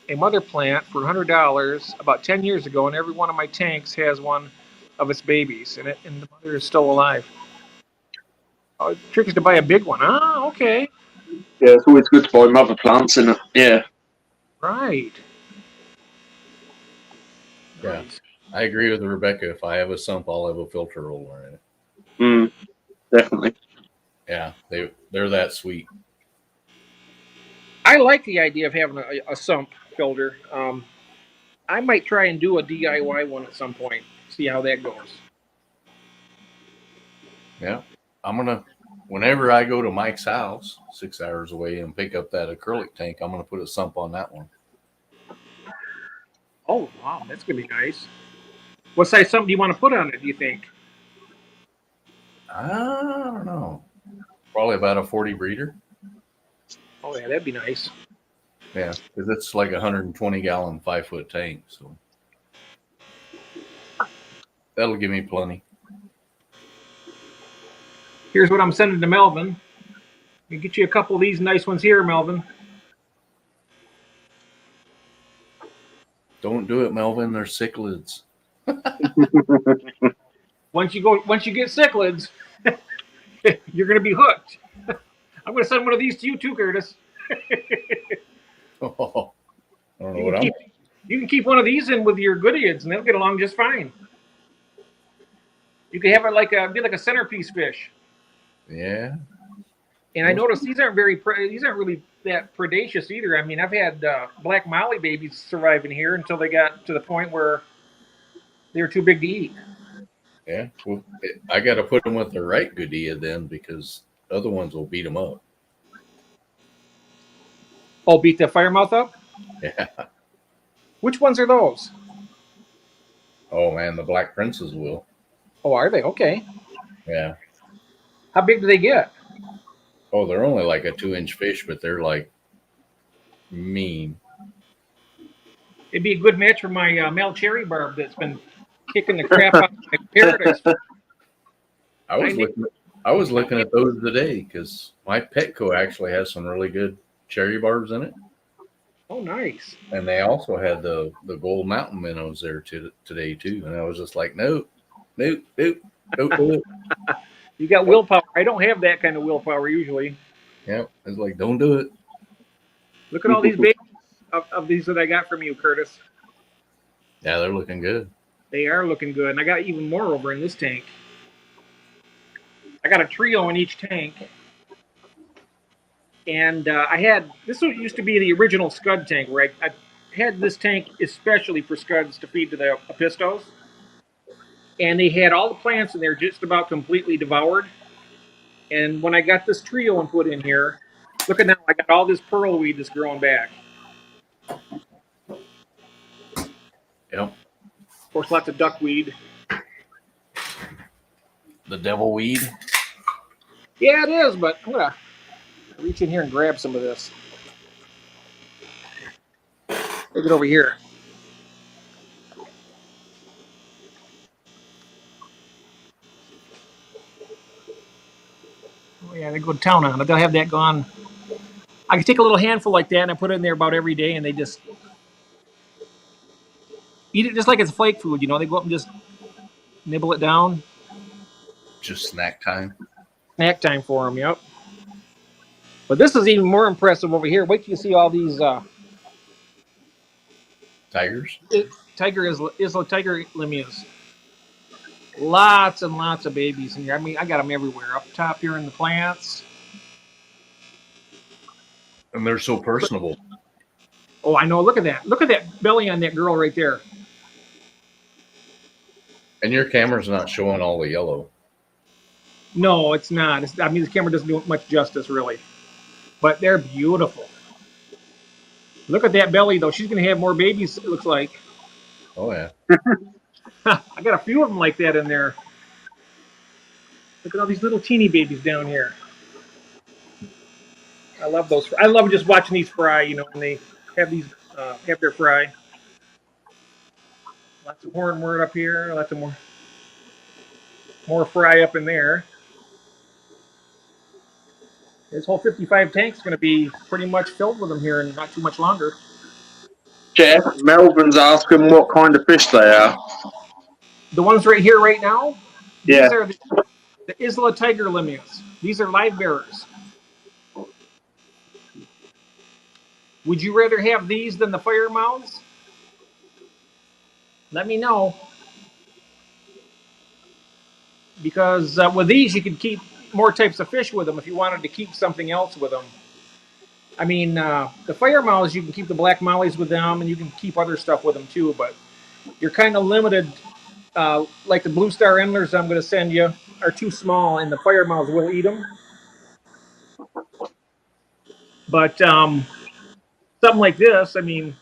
a mother plant for $100 about 10 years ago, and every one of my tanks has one of its babies, and the mother is still alive. Oh, the trick is to buy a big one. Ah, okay. Yeah, it's always good to buy mother plants, isn't it? Yeah. Right. Yeah. Nice. I agree with Rebecca. If I have a sump, I'll have a filter roller in it. Definitely. Yeah, they're that sweet. I like the idea of having a sump filter. I might try and do a DIY one at some point. See how that goes. Yeah. Whenever I go to Mike's house, 6 hours away, and pick up that acrylic tank, I'm going to put a sump on that one. Oh, wow. That's going to be nice. What size sump do you want to put on it, do you think? I don't know. Probably about a 40 breeder. Oh, yeah, that'd be nice. Yeah, because it's like a 120-gallon 5-foot tank. So that'll give me plenty. Here's what I'm sending to Melvin. We get you a couple of these nice ones here, Melvin. Don't do it, Melvin. They're cichlids. Once you get cichlids, you're going to be hooked. I'm going to send one of these to you too, Curtis. Oh, I don't know what I'm. You can keep one of these in with your goodeids, and they'll get along just fine. You can have it be like a centerpiece fish. Yeah. And I noticed these aren't really that predacious either. I mean, I've had black molly babies survive in here until they got to the point where they were too big to eat. Yeah. Well, I got to put them with the right goodea then, because other ones will beat them up. Oh, beat the firemouth up? Yeah. Which ones are those? Oh man, the black princes will. Oh, are they? Okay. Yeah. How big do they get? Oh, they're only like a 2-inch fish, but they're like mean. It'd be a good match for my male cherry barb that's been kicking the crap out of my paradise. I was looking at those today because my Petco actually has some really good cherry barbs in it, Oh, nice. and they also had the Gold Mountain minnows there today too. And I was just like, nope, don't do it. You got willpower. I don't have that kind of willpower usually. Yeah, I was like, don't do it. Look at all these babies of these that I got from you, Curtis. Yeah, they're looking good. They are looking good, and I got even more over in this tank. I got a trio in each tank, and this used to be the original scud tank where I had this tank especially for scuds to feed to the apistos, and they had all the plants in there just about completely devoured. And when I got this trio and put in here, look at now, I got all this pearl weed that's growing back. Yep. Of course, lots of duckweed. The devil weed. Yeah, it is, but I'm gonna reach in here and grab some of this. Take it over here. Oh yeah, they go to town on it. They'll have that gone. I can take a little handful like that and I put it in there about every day, and they just eat it just like it's flake food. You know, they go up and just nibble it down. Just snack time. Snack time for them. Yep. But this is even more impressive over here. Wait till you see all these Tigers. tiger limias. Lots and lots of babies in here. I mean, I got them everywhere. Up top here in the plants. And they're so personable. Oh, I know. Look at that. Look at that belly on that girl right there. And your camera's not showing all the yellow. No, it's not. I mean, the camera doesn't do much justice, really. But they're beautiful. Look at that belly, though. She's going to have more babies, it looks like. Oh, yeah. I got a few of them like that in there. Look at all these little teeny babies down here. I love those. I love just watching these fry, you know, when they have these, have their fry. Lots of hornwort up here. Lots of more fry up in there. This whole 55 tank is going to be pretty much filled with them here in not too much longer. Jeff, Melvin's asking what kind of fish they are. The ones right here, right now, Yeah. these are the Isla Tiger Limias. These are live bearers. Would you rather have these than the fire mouths? Let me know. Because with these, you could keep more types of fish with them if you wanted to keep something else with them. I mean, the fire mouths, you can keep the black mollies with them, and you can keep other stuff with them too, but you're kind of limited. Like the blue star endlers I'm going to send you are too small, and the fire mouths will eat them. But something like this, I mean,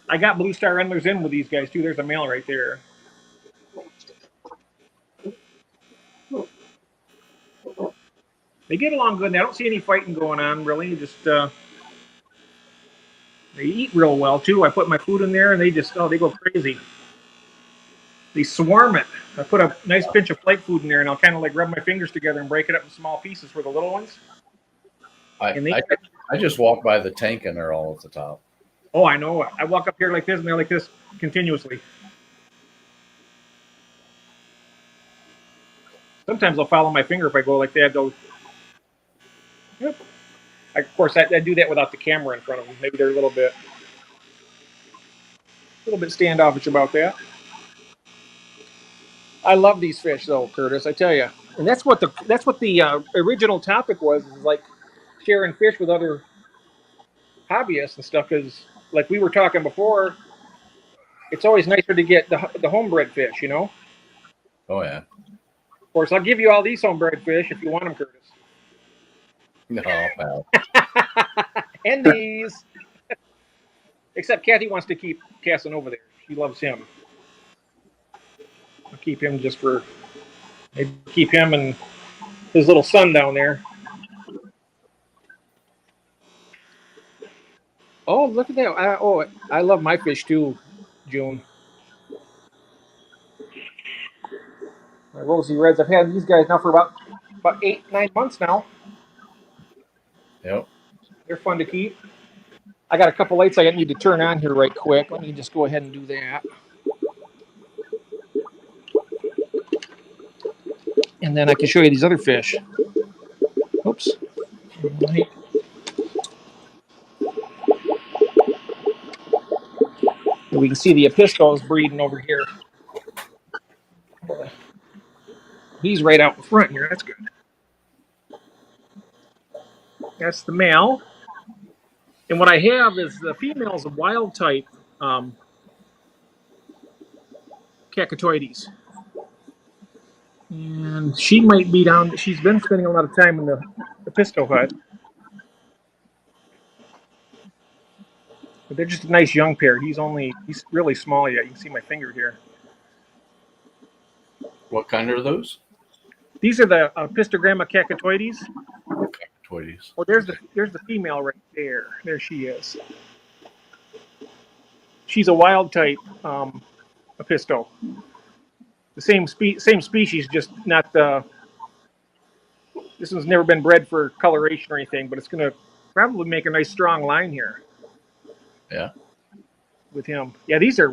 I got blue star endlers in with these guys too. There's a male right there. They get along good, and I don't see any fighting going on, really. Just they eat real well, too. I put my food in there, and they go crazy. They swarm it. I put a nice pinch of flake food in there, and I'll kind of like rub my fingers together and break it up in small pieces for the little ones. I just walk by the tank, and they're all at the top. Oh, I know. I walk up here like this, and they're like this continuously. Sometimes I'll follow my finger if I go like that. They'll. Yep. Of course, I do that without the camera in front of them. Maybe they're a little bit standoffish about that. I love these fish, though, Curtis. I tell you, and that's what the original topic was. Is like sharing fish with other hobbyists and stuff. Because, like we were talking before, it's always nicer to get the homebred fish, you know. Oh yeah. Of course, I'll give you all these homebred fish if you want them, Curtis. No, pal. And these. Except Kathy wants to keep Casanova there. She loves him. I'll keep him just for... Maybe keep him and his little son down there. Oh, look at that! I love my fish too, June. My rosy reds. I've had these guys now for about 8, 9 months now. Yep. They're fun to keep. I got a couple lights I need to turn on here right quick. Let me just go ahead and do that. And then I can show you these other fish. Oops. We can see the Epistos breeding over here. He's right out in front here. That's good. That's the male. And what I have is the female's a wild type Cacatoides. And she might be down. She's been spending a lot of time in the Episto hut. But they're just a nice young pair. He's really small yet. You can see my finger here. What kind are those? These are the Pistogramma Cacatoides. Cacatoides. Oh, there's the female right there. There she is. She's a wild type Episto. The same species, just not the. This one's never been bred for coloration or anything, but it's going to probably make a nice strong line here. Yeah. With him, yeah, these are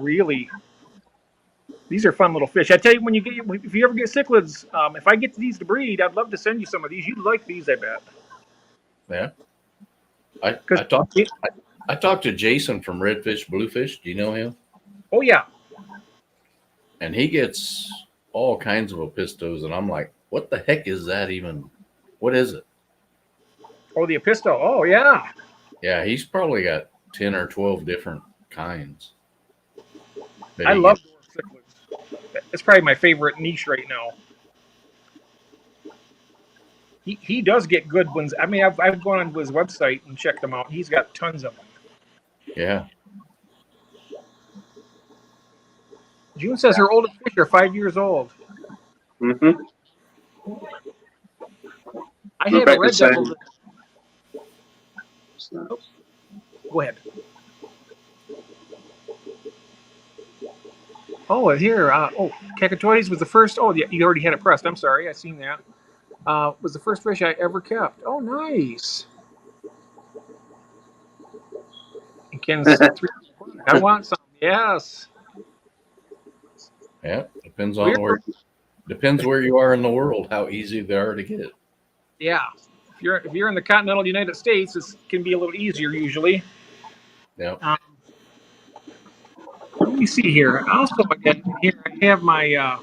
fun little fish. I tell you, if you ever get cichlids, if I get these to breed, I'd love to send you some of these. You'd like these, I bet. Yeah. I talked to Jason from Redfish Bluefish. Do you know him? Oh yeah. And he gets all kinds of Epistos, and I'm like, what the heck is that even? What is it? Oh, the Episto. Oh yeah. Yeah, he's probably got 10 or 12 different kinds. I love dwarf cichlids. It's probably my favorite niche right now. He does get good ones. I mean, I've gone onto his website and checked them out. He's got tons of them. Yeah. June says her oldest fish are 5 years old. Mm-hmm. I had a red devil. Go ahead. Oh, here. Cacatoides was the first. Oh, yeah, you already had it pressed. I'm sorry. I seen that. Was the first fish I ever kept. Oh, nice. And Ken's I want some. Yes. Yeah. Depends where you are in the world, how easy they are to get. Yeah. If you're in the continental United States, it can be a little easier usually. Yeah. Let me see here. Also, again, here I have my.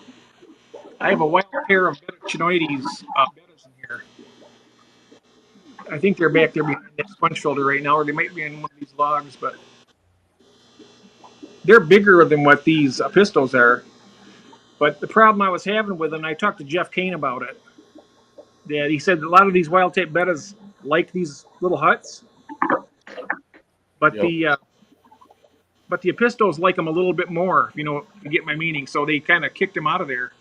I have a wild pair of Chinoides bettas in here. I think they're back there behind that sponge filter right now, or they might be in one of these logs, but they're bigger than what these Epistos are. But the problem I was having with them, I talked to Jeff Kane about it, that he said a lot of these wild type bettas like these little huts, but Yep. the Epistos like them a little bit more, if you get my meaning. So they kind of kicked him out of there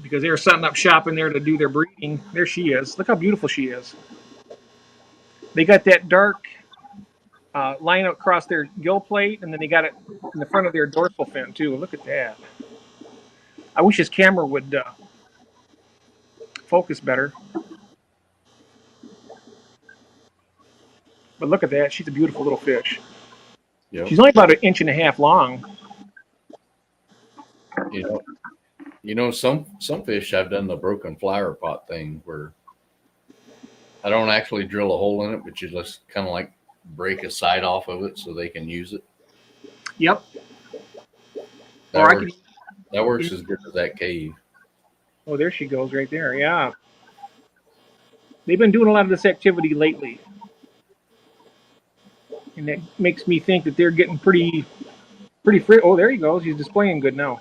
because they were setting up shop in there to do their breeding. There she is. Look how beautiful she is. They got that dark line across their gill plate, and then they got it in the front of their dorsal fin too. Look at that. I wish his camera would focus better. But look at that. She's a beautiful little fish. Yep. She's only about 1.5 inches long. Some fish I've done the broken flower pot thing where I don't actually drill a hole in it, but you just kind of like break a side off of it so they can use it. Yep. That works as good as that cave. Oh, there she goes right there. Yeah. They've been doing a lot of this activity lately. And that makes me think that they're getting pretty free. Oh, there he goes. He's displaying good now.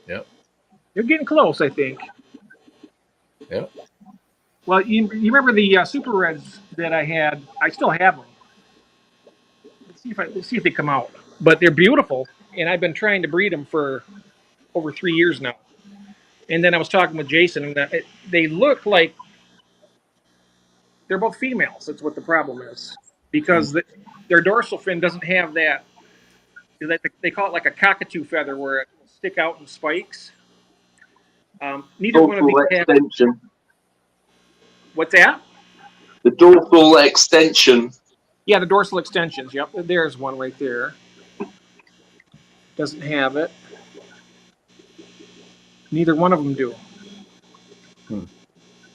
Yep. They're getting close, I think. Yep. Well, you remember the Super Reds that I had? I still have them. Let's see if they come out. But they're beautiful, and I've been trying to breed them for over 3 years now. And then I was talking with Jason, and they look like they're both females. That's what the problem is, because their dorsal fin doesn't have that. They call it like a cockatoo feather, where it will stick out in spikes. Neither one of these Dorsal have. extension. What's that? The dorsal extension. Yeah, the dorsal extensions. Yep, there's one right there. Doesn't have it. Neither one of them do.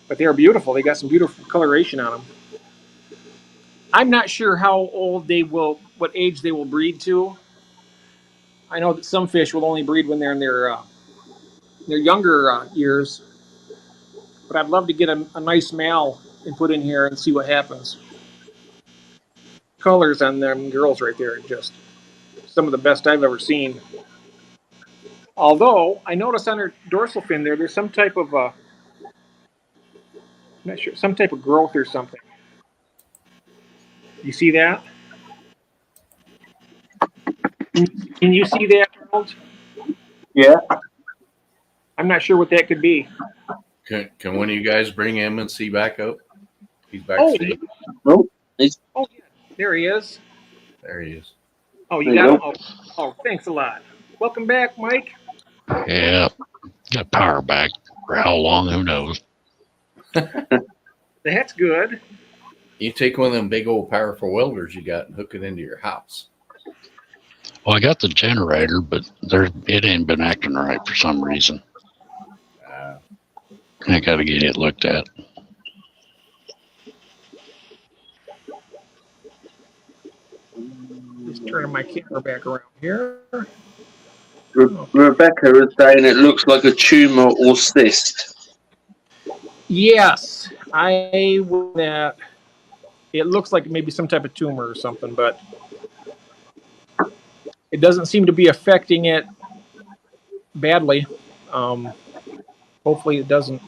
But they are beautiful. They got some beautiful coloration on them. I'm not sure how old they will, what age they will breed to. I know that some fish will only breed when they're in their younger years. But I'd love to get a nice male and put in here and see what happens. Colors on them girls right there are just some of the best I've ever seen. Although I noticed on her dorsal fin there's some type of I'm not sure, some type of growth or something. You see that? Can you see that, Arnold? Yeah. I'm not sure what that could be. Can one of you guys bring M&C back up? He's Oh, backstage. Oh, yeah, there he is. There he is. Oh, you got him? Oh, thanks a lot. Welcome back, Mike. Yeah. Got power back for how long? Who knows? That's good. You take one of them big old powerful welders you got and hook it into your house. Well, I got the generator, but it ain't been acting right for some reason. I got to get it looked at. Just turning my camera back around here. Rebecca is saying it looks like a tumor or cyst. Yes, I would that. It looks like maybe some type of tumor or something, but it doesn't seem to be affecting it badly. Hopefully it doesn't.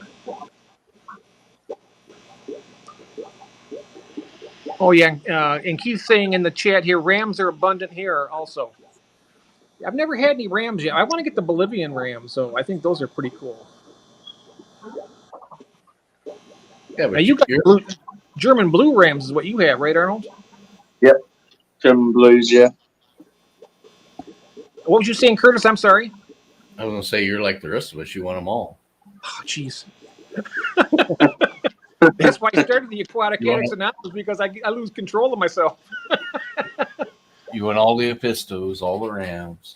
Oh yeah, and Keith's saying in the chat here, rams are abundant here also. I've never had any rams yet. I want to get the Bolivian rams, so I think those are pretty cool. Yeah, Now but you got German blue rams is what you have, right, Arnold? Yep. German blues, yeah. What was you saying, Curtis? I'm sorry. I was going to say, you're like the rest of us. You want them all. Oh, jeez. That's why I started the Aquatic Addicts Anonymous, because I lose control of myself. You want all the Epistos, all the Rams.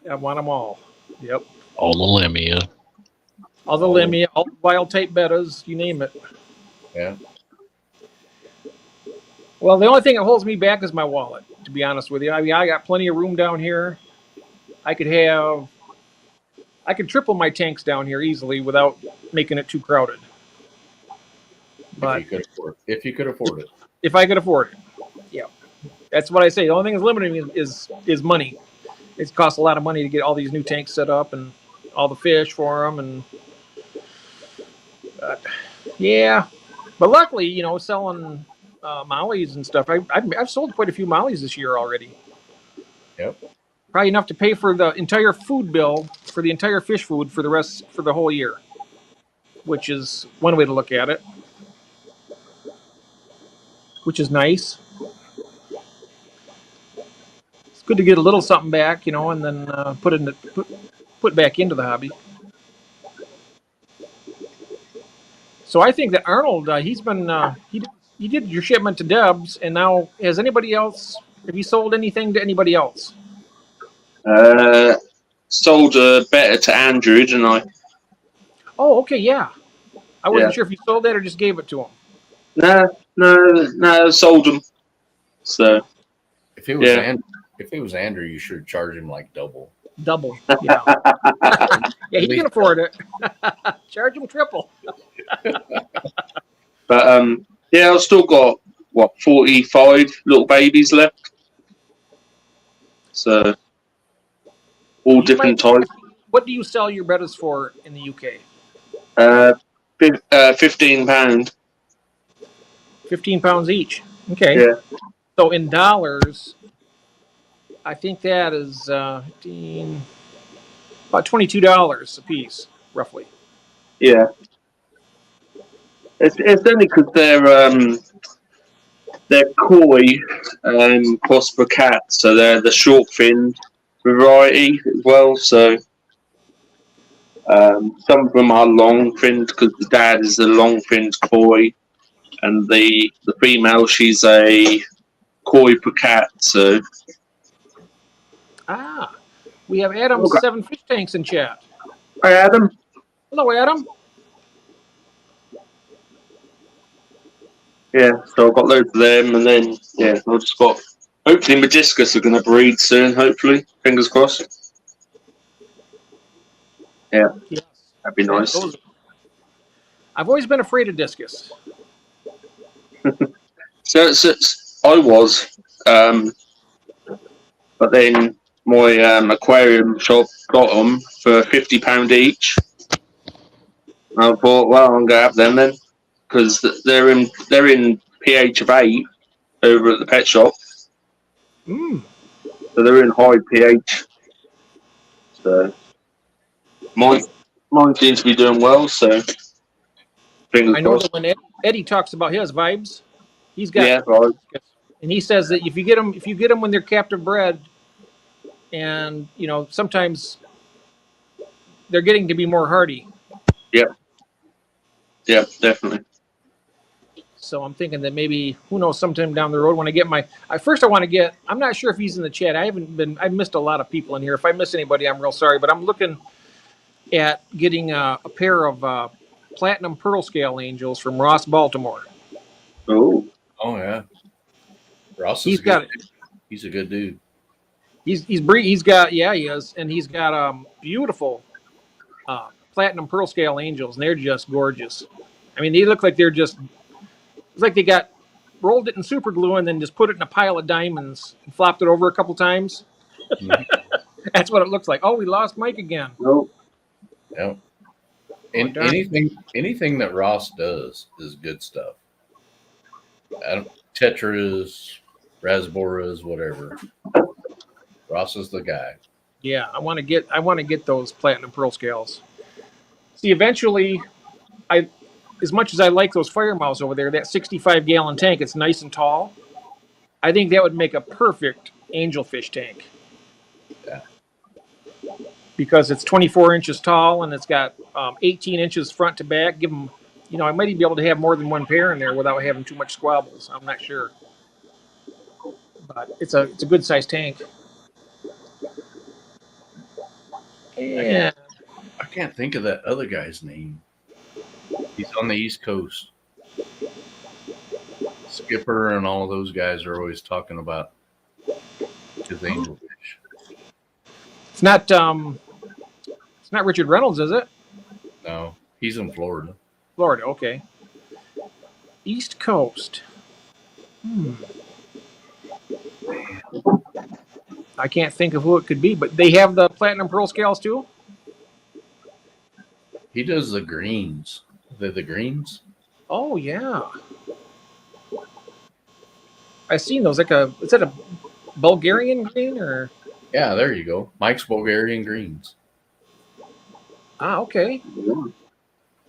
I want them all. Yep. All the Lemia. All the Lemia, all the wild type bettas, you name it. Yeah. Well, the only thing that holds me back is my wallet, to be honest with you. I mean, I got plenty of room down here. I could triple my tanks down here easily without making it too crowded. But if you could afford it. If I could afford it. Yeah. That's what I say. The only thing that's limiting me is money. It costs a lot of money to get all these new tanks set up and all the fish for them. And yeah. But luckily, selling mollies and stuff, I've sold quite a few mollies this year already. Yep. Probably enough to pay for the entire food bill for the entire fish food for the whole year, which is one way to look at it, which is nice. It's good to get a little something back, and then put back into the hobby. So I think that Arnold, he's been he did your shipment to Debs, and now have you sold anything to anybody else? Sold a betta to Andrew, didn't I? Oh, okay, yeah. I wasn't sure if you sold that or just gave it to him. No, sold them. So if it was Andrew, you should charge him like double. Double, yeah. Yeah, he can afford it. Charge him triple. But I've still got 45 little babies left. So all different types. What do you sell your bettas for in the UK? £15. £15 each. Okay. Yeah. So in dollars, I think that is about $22 a piece, roughly. Yeah. It's only because they're they're koi crossbar cats, so they're the short finned variety as well. So some of them are long finned because the dad is a long finned koi, and the female, she's a koi per cat. So We have Adam's okay. 7 fish tanks in chat. Hi Adam. Hello, Adam. Yeah, so I've got loads of them, and then yeah, I've just got. Hopefully, Megiscus are going to breed soon. Hopefully, fingers crossed. Yeah, Yes. that'd be nice. I've always been afraid of discus. So I was, but then my aquarium shop got them for £50 each. I thought, well, I'm gonna have them then, because they're in pH of 8 over at the pet shop. So they're in high pH. So mine seems to be doing well. So fingers I know crossed. that when Eddie talks about his vibes, he's got, Yeah, right. and he says that if you get them when they're captive bred, and sometimes they're getting to be more hardy. Yep, definitely. So I'm thinking that maybe, who knows, sometime down the road when I get I'm not sure if he's in the chat. I've missed a lot of people in here. If I miss anybody, I'm real sorry, but I'm looking at getting a pair of platinum pearl scale angels from Ross, Baltimore. Oh yeah. Ross He's got it. He's a good dude. He is, and he's got beautiful platinum pearl scale angels, and they're just gorgeous. I mean, they look like it's like they got rolled it in super glue and then just put it in a pile of diamonds and flopped it over a couple times. That's what it looks like. Oh, we lost Mike again. no. Yep. And anything that Ross does is good stuff. Tetras, Rasboras, whatever. Ross is the guy. Yeah, I want to get those platinum pearl scales. See, eventually, as much as I like those fire mouths over there, that 65-gallon tank, it's nice and tall. I think that would make a perfect angelfish tank. Yeah. Because it's 24 inches tall and it's got 18 inches front to back. Give them, I might even be able to have more than one pair in there without having too much squabbles. I'm not sure, but it's a good sized tank. Yeah, I can't think of that other guy's name. He's on the East Coast. Skipper and all of those guys are always talking about his angelfish. it's not Richard Reynolds, is it? No, he's in Florida. Florida, okay. East Coast. I can't think of who it could be, but they have the platinum pearl scales too. He does the greens. The greens. Oh yeah, I've seen those. Is that a Bulgarian green or? Yeah, there you go. Mike's Bulgarian greens. Okay.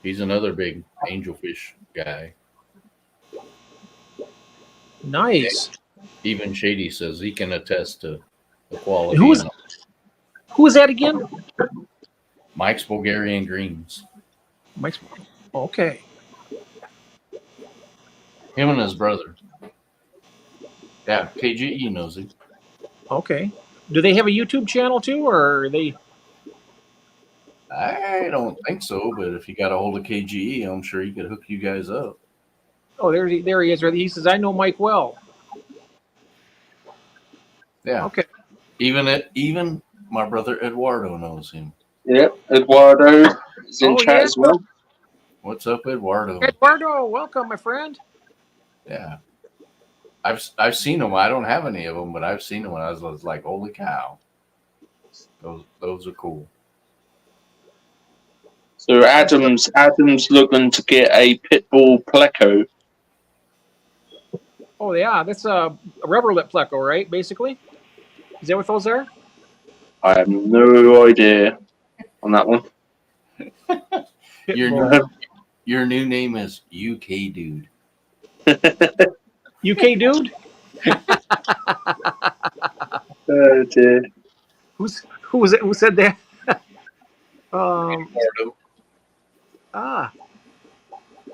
He's another big angelfish guy. Nice. Even Shady says he can attest to the quality. Who is that again? Mike's Bulgarian greens. Okay. Him and his brother. Yeah, KGE knows him. Okay. Do they have a YouTube channel too, or are they? I don't think so, but if you got a hold of KGE, I'm sure he could hook you guys up. Oh, there he is. He says, "I know Mike well." Yeah. Okay. Even my brother Eduardo knows him. Yep, Eduardo is in chat as well. What's up, Eduardo? Eduardo, welcome, my friend. Yeah. I've seen them. I don't have any of them, but I've seen them, and I was like, "Holy cow!" Those are cool. So Adam's looking to get a pitbull pleco. Oh yeah, that's a rubber lip pleco, right? Basically, is that what those are? I have no idea on that one. Your new name is UK Dude. UK dude? Oh dear. Who was it? Who said that? Eduardo.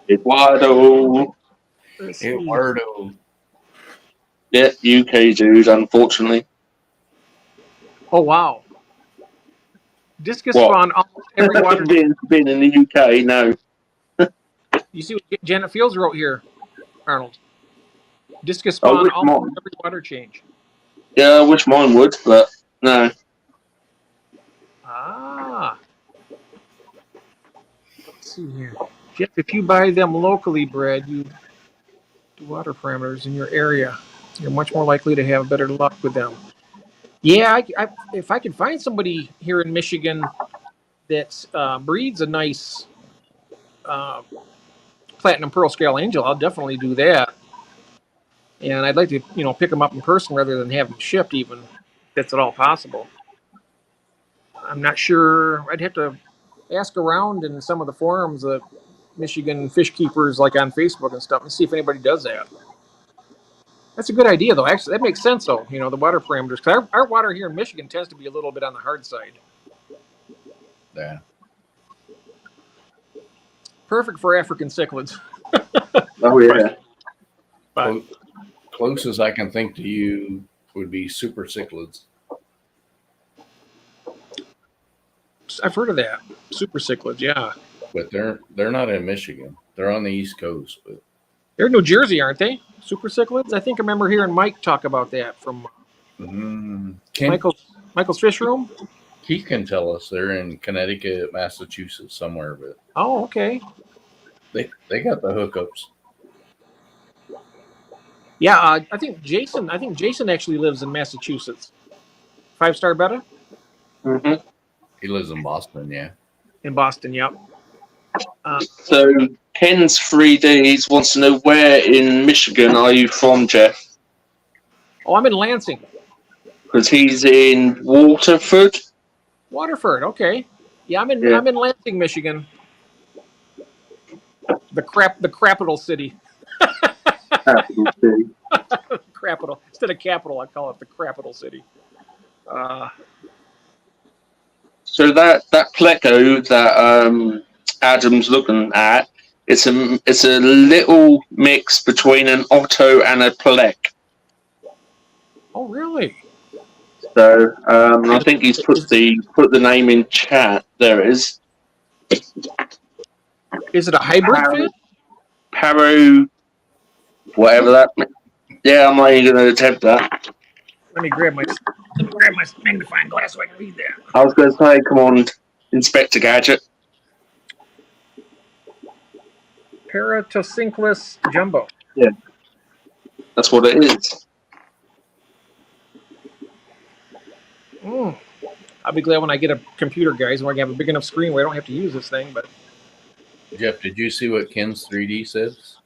Eduardo. Let's see. Eduardo. Yeah, UK dude, unfortunately. Oh wow. Discus What? spawn almost every water. Been in the UK, no. You see what Janet Fields wrote here, Arnold. Discus I spawn wish almost mine. every water change. Yeah, I wish mine would, but no. Ah. Let's see here. Jeff, if you buy them locally bred, you do water parameters in your area, you're much more likely to have better luck with them. Yeah, if I can find somebody here in Michigan that breeds a nice platinum pearl scale angel, I'll definitely do that. And I'd like to, pick them up in person rather than have them shipped, even if that's at all possible. I'm not sure. I'd have to ask around in some of the forums, Michigan Fishkeepers, like on Facebook and stuff, and see if anybody does that. That's a good idea, though. Actually, that makes sense, though. The water parameters, because our water here in Michigan tends to be a little bit on the hard side. Yeah. Perfect for African cichlids. Oh yeah. But Closest I can think to you would be super cichlids. I've heard of that. Super cichlids, yeah. But they're not in Michigan. They're on the East Coast. But They're in New Jersey, aren't they? Super cichlids? I think I remember hearing Mike talk about that from Michael's Fish Room. Keith can tell us they're in Connecticut, Massachusetts, somewhere, but Oh, okay. they got the hookups. Yeah, I think Jason actually lives in Massachusetts. 5-star beta? Mm-hmm. He lives in Boston, yeah. In Boston, yep. So Ken's 3Ds wants to know where in Michigan are you from, Jeff? Oh, I'm in Lansing. Because he's in Waterford. Waterford, okay. Yeah, I'm in Lansing, Michigan. The capital city. Capital city. Capital. Instead of capital, I call it the capital city. So that pleco that Adam's looking at, it's a little mix between an Otto and a plec. Oh, really? So I think he's put the name in chat. There it is. Is it a hybrid fish? Paro, whatever that. Yeah, I'm not even going to attempt that. Let me grab my magnifying glass so I can read that. I was going to say, come on, Inspector Gadget. Paratocinclus jumbo. Yeah, that's what it is. I'll be glad when I get a computer, guys, and we're going to have a big enough screen where I don't have to use this thing. But Jeff, did you see what Ken's 3D says?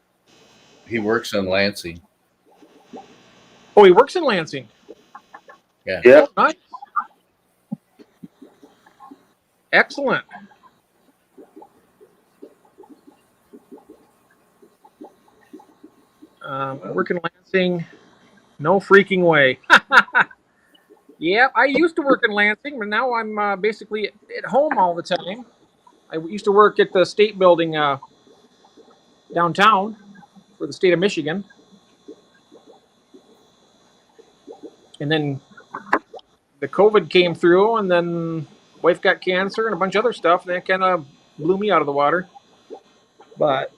He works in Lansing. Oh, he works in Lansing. Yeah. Yeah. Oh, nice. Excellent. I work in Lansing. No freaking way. Yeah, I used to work in Lansing, but now I'm basically at home all the time. I used to work at the state building downtown for the state of Michigan. And then the COVID came through, and then wife got cancer and a bunch of other stuff, and that kind of blew me out of the water. But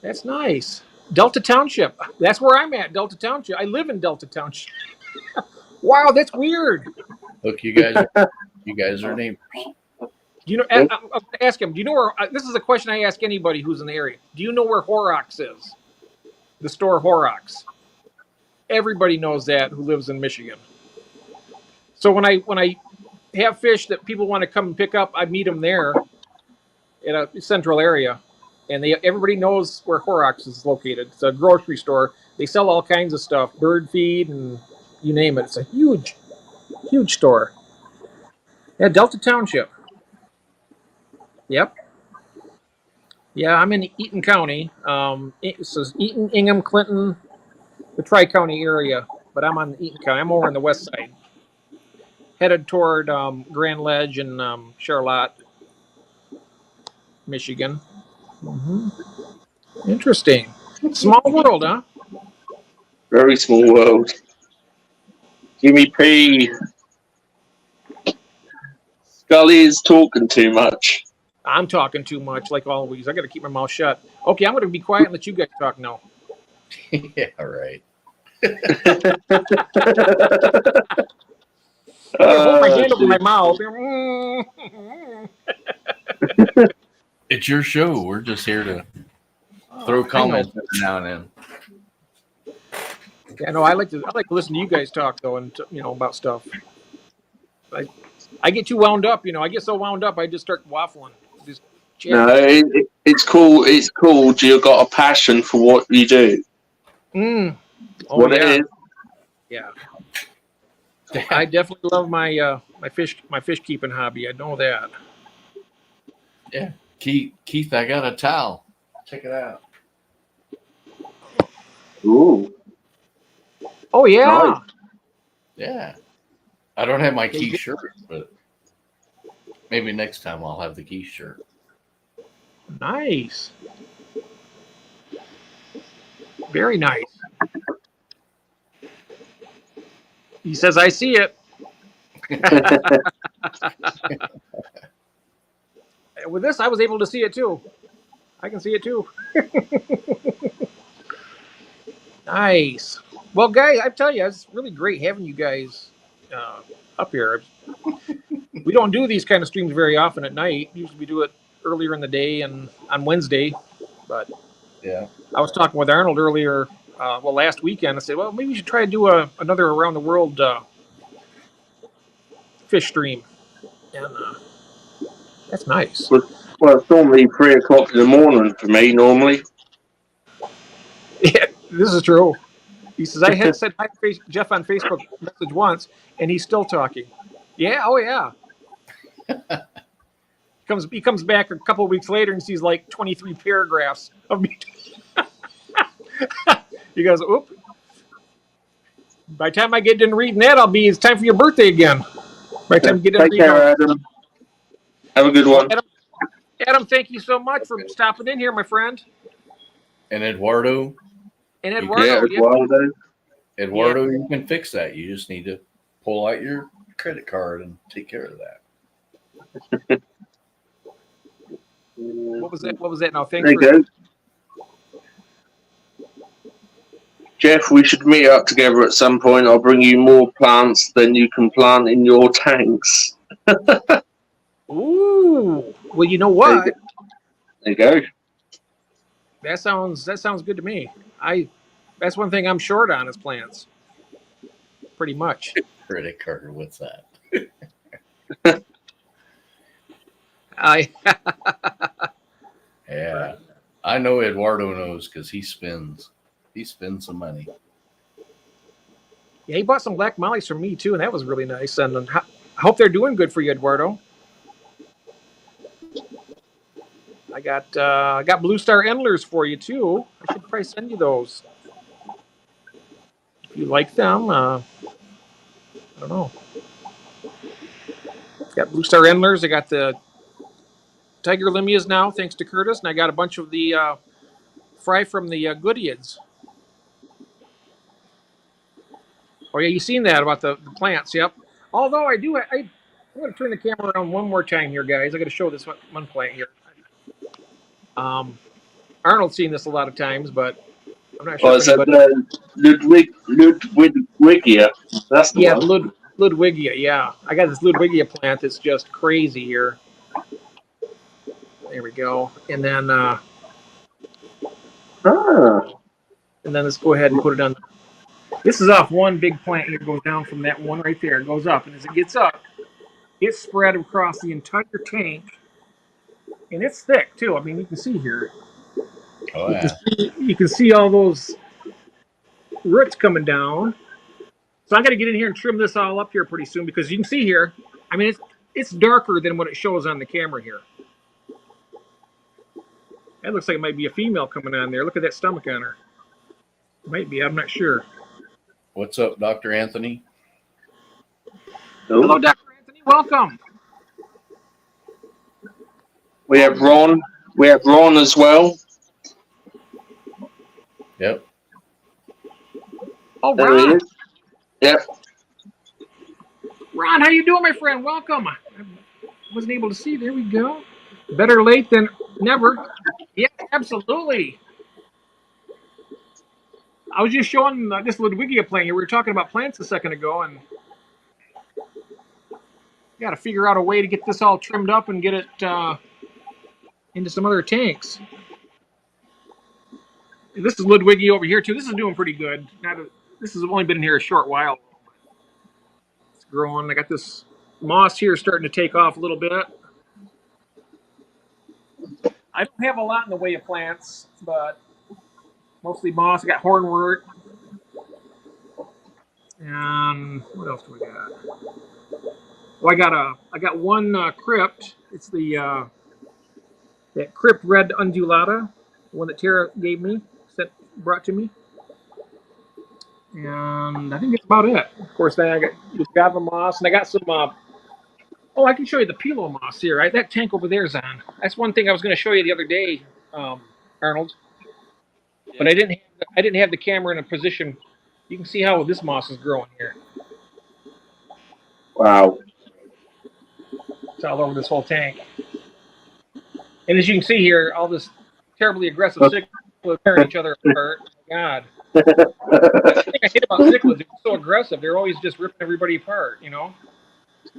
that's nice. Delta Township. That's where I'm at, Delta Township. I live in Delta Township. Wow, that's weird. Look, you guys are neighbors. Do you know? I'll ask him. Do you know where? This is a question I ask anybody who's in the area. Do you know where Horrocks is? The store Horrocks. Everybody knows that who lives in Michigan. So when I have fish that people want to come and pick up, I meet them there in a central area, and everybody knows where Horrocks is located. It's a grocery store. They sell all kinds of stuff, bird feed and you name it. It's a huge store. Yeah, Delta Township. Yep. Yeah, I'm in Eaton County. It says Eaton, Ingham, Clinton, the Tri-County area, but I'm on Eaton County. I'm over on the west side, headed toward Grand Ledge and Charlotte, Michigan. Hmm. Interesting. Small world, huh? Very small world. Jimmy P. Scully is talking too much. I'm talking too much, like always. I got to keep my mouth shut. Okay, I'm going to be quiet and let you guys talk now. Yeah, right. I'm going to hold my hand over Shit. my mouth. It's your show. We're just here to throw I know. comments every now and then. Yeah, no, I like to listen to you guys talk though, and about stuff. I get too wound up. I get so wound up, I just start waffling. Just No, chatting. it's cool. It's cool. You've got a passion for what you do. Oh What yeah, it is. yeah. I definitely love my my fish keeping hobby. I know that. Yeah. Keith, I got a towel. Check it out. Ooh, Oh yeah. nice. Yeah. I don't have my Keith shirt, but maybe next time I'll have the Keith shirt. Nice. Very nice. He says, "I see it." With this, I was able to see it too. I can see it too. Nice. Well, guys, I tell you, it's really great having you guys up here. We don't do these kind of streams very often at night. Usually we do it earlier in the day and on Wednesday. But Yeah. I was talking with Arnold earlier, last weekend. I said, well, maybe we should try to do another around the world fish stream. And that's nice. Well, it's normally 3 o'clock in the morning for me. Normally, Yeah, this is true. He says, I had said hi to Jeff on Facebook message once, and he's still talking. Yeah, oh yeah. He comes back a couple of weeks later and sees like 23 paragraphs of me. He goes, oop. By the time I get done reading that, it's time for your birthday again. By the time you get done take reading care, Adam. Have a good well, one. Adam, thank you so much for stopping in here, my friend. And Eduardo, And Yeah, Eduardo, Eduardo. you can fix that. You just need to pull out your credit card and take care of that. What was that? What was that? No, thanks There you for. go. Jeff, we should meet up together at some point. I'll bring you more plants than you can plant in your tanks. Ooh. Well, you know what? There you go. That sounds good to me. That's one thing I'm short on is plants. Pretty much. Credit card, what's that? Yeah. I know Eduardo knows because he spends some money. Yeah, he bought some black mollies from me too, and that was really nice. And I hope they're doing good for you, Eduardo. I got Blue Star Endlers for you too. I should probably send you those if you like them. I don't know. Got Blue Star Endlers. I got the Tiger Limias now, thanks to Curtis, and I got a bunch of the fry from the Goodeids. Oh yeah, you seen that about the plants? Yep. Although I'm going to turn the camera around one more time here, guys. I got to show this one plant here. Arnold's seen this a lot of times, but I'm not sure Oh, if is that anybody. Ludwigia? That's the Yeah, one. Ludwigia. Yeah, I got this Ludwigia plant that's just crazy here. There we go. And then let's go ahead and put it on. This is off one big plant here. It goes down from that one right there. It goes up, and as it gets up, it's spread across the entire tank, and it's thick too. I mean, you can see here. Oh, yeah. You can see all those roots coming down. So I'm going to get in here and trim this all up here pretty soon because you can see here. I mean, it's darker than what it shows on the camera here. That looks like it might be a female coming on there. Look at that stomach on her. Might be. I'm not sure. What's up, Dr. Anthony? Hello, Dr. Anthony. Welcome. We have Ron. We have Ron as well. Yep. Oh, There he Ron. is. Yep. Ron, how you doing, my friend? Welcome. I wasn't able to see. There we go. Better late than never. Yeah, absolutely. I was just showing this Ludwigia plant here. We were talking about plants a second ago, and got to figure out a way to get this all trimmed up and get it into some other tanks. This is Ludwigia over here too. This is doing pretty good. This has only been in here a short while. It's growing. I got this moss here starting to take off a little bit. I don't have a lot in the way of plants, but mostly moss. I got hornwort. And what else do we got? Well, I got one crypt. It's the that crypt red undulata, the one that Tara gave me, brought to me. And I think that's about it. Of course, then I got Java moss, and I got some. Oh, I can show you the Pilo moss here. Right, that tank over there is on. That's one thing I was going to show you the other day, Arnold. But I didn't have the camera in a position. You can see how this moss is growing here. Wow. It's all over this whole tank. And as you can see here, all this terribly aggressive cichlids tearing each other apart. Oh, God. That's the thing I hate about cichlids. They're so aggressive. They're always just ripping everybody apart, you know?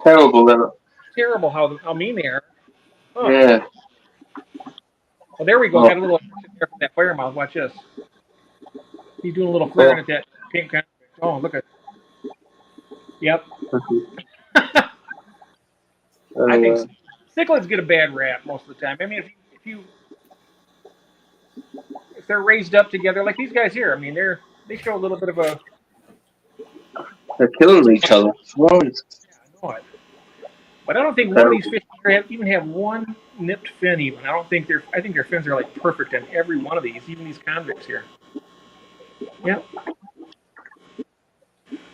Terrible, isn't it? Terrible how mean they are. Oh. Yeah. Well, there we go. Got a little action there from that fire moth. Watch this. He's doing a little flaring at that pink convict. Oh, look at. Yep. I think cichlids get a bad rap most of the time. I mean, if they're raised up together like these guys here, I mean, they show a little bit of a. They're killing each other. Right. Yeah, I know it. But I don't think one of these fish even have one nipped fin. Even I think their fins are like perfect on every one of these, even these convicts here. Yep.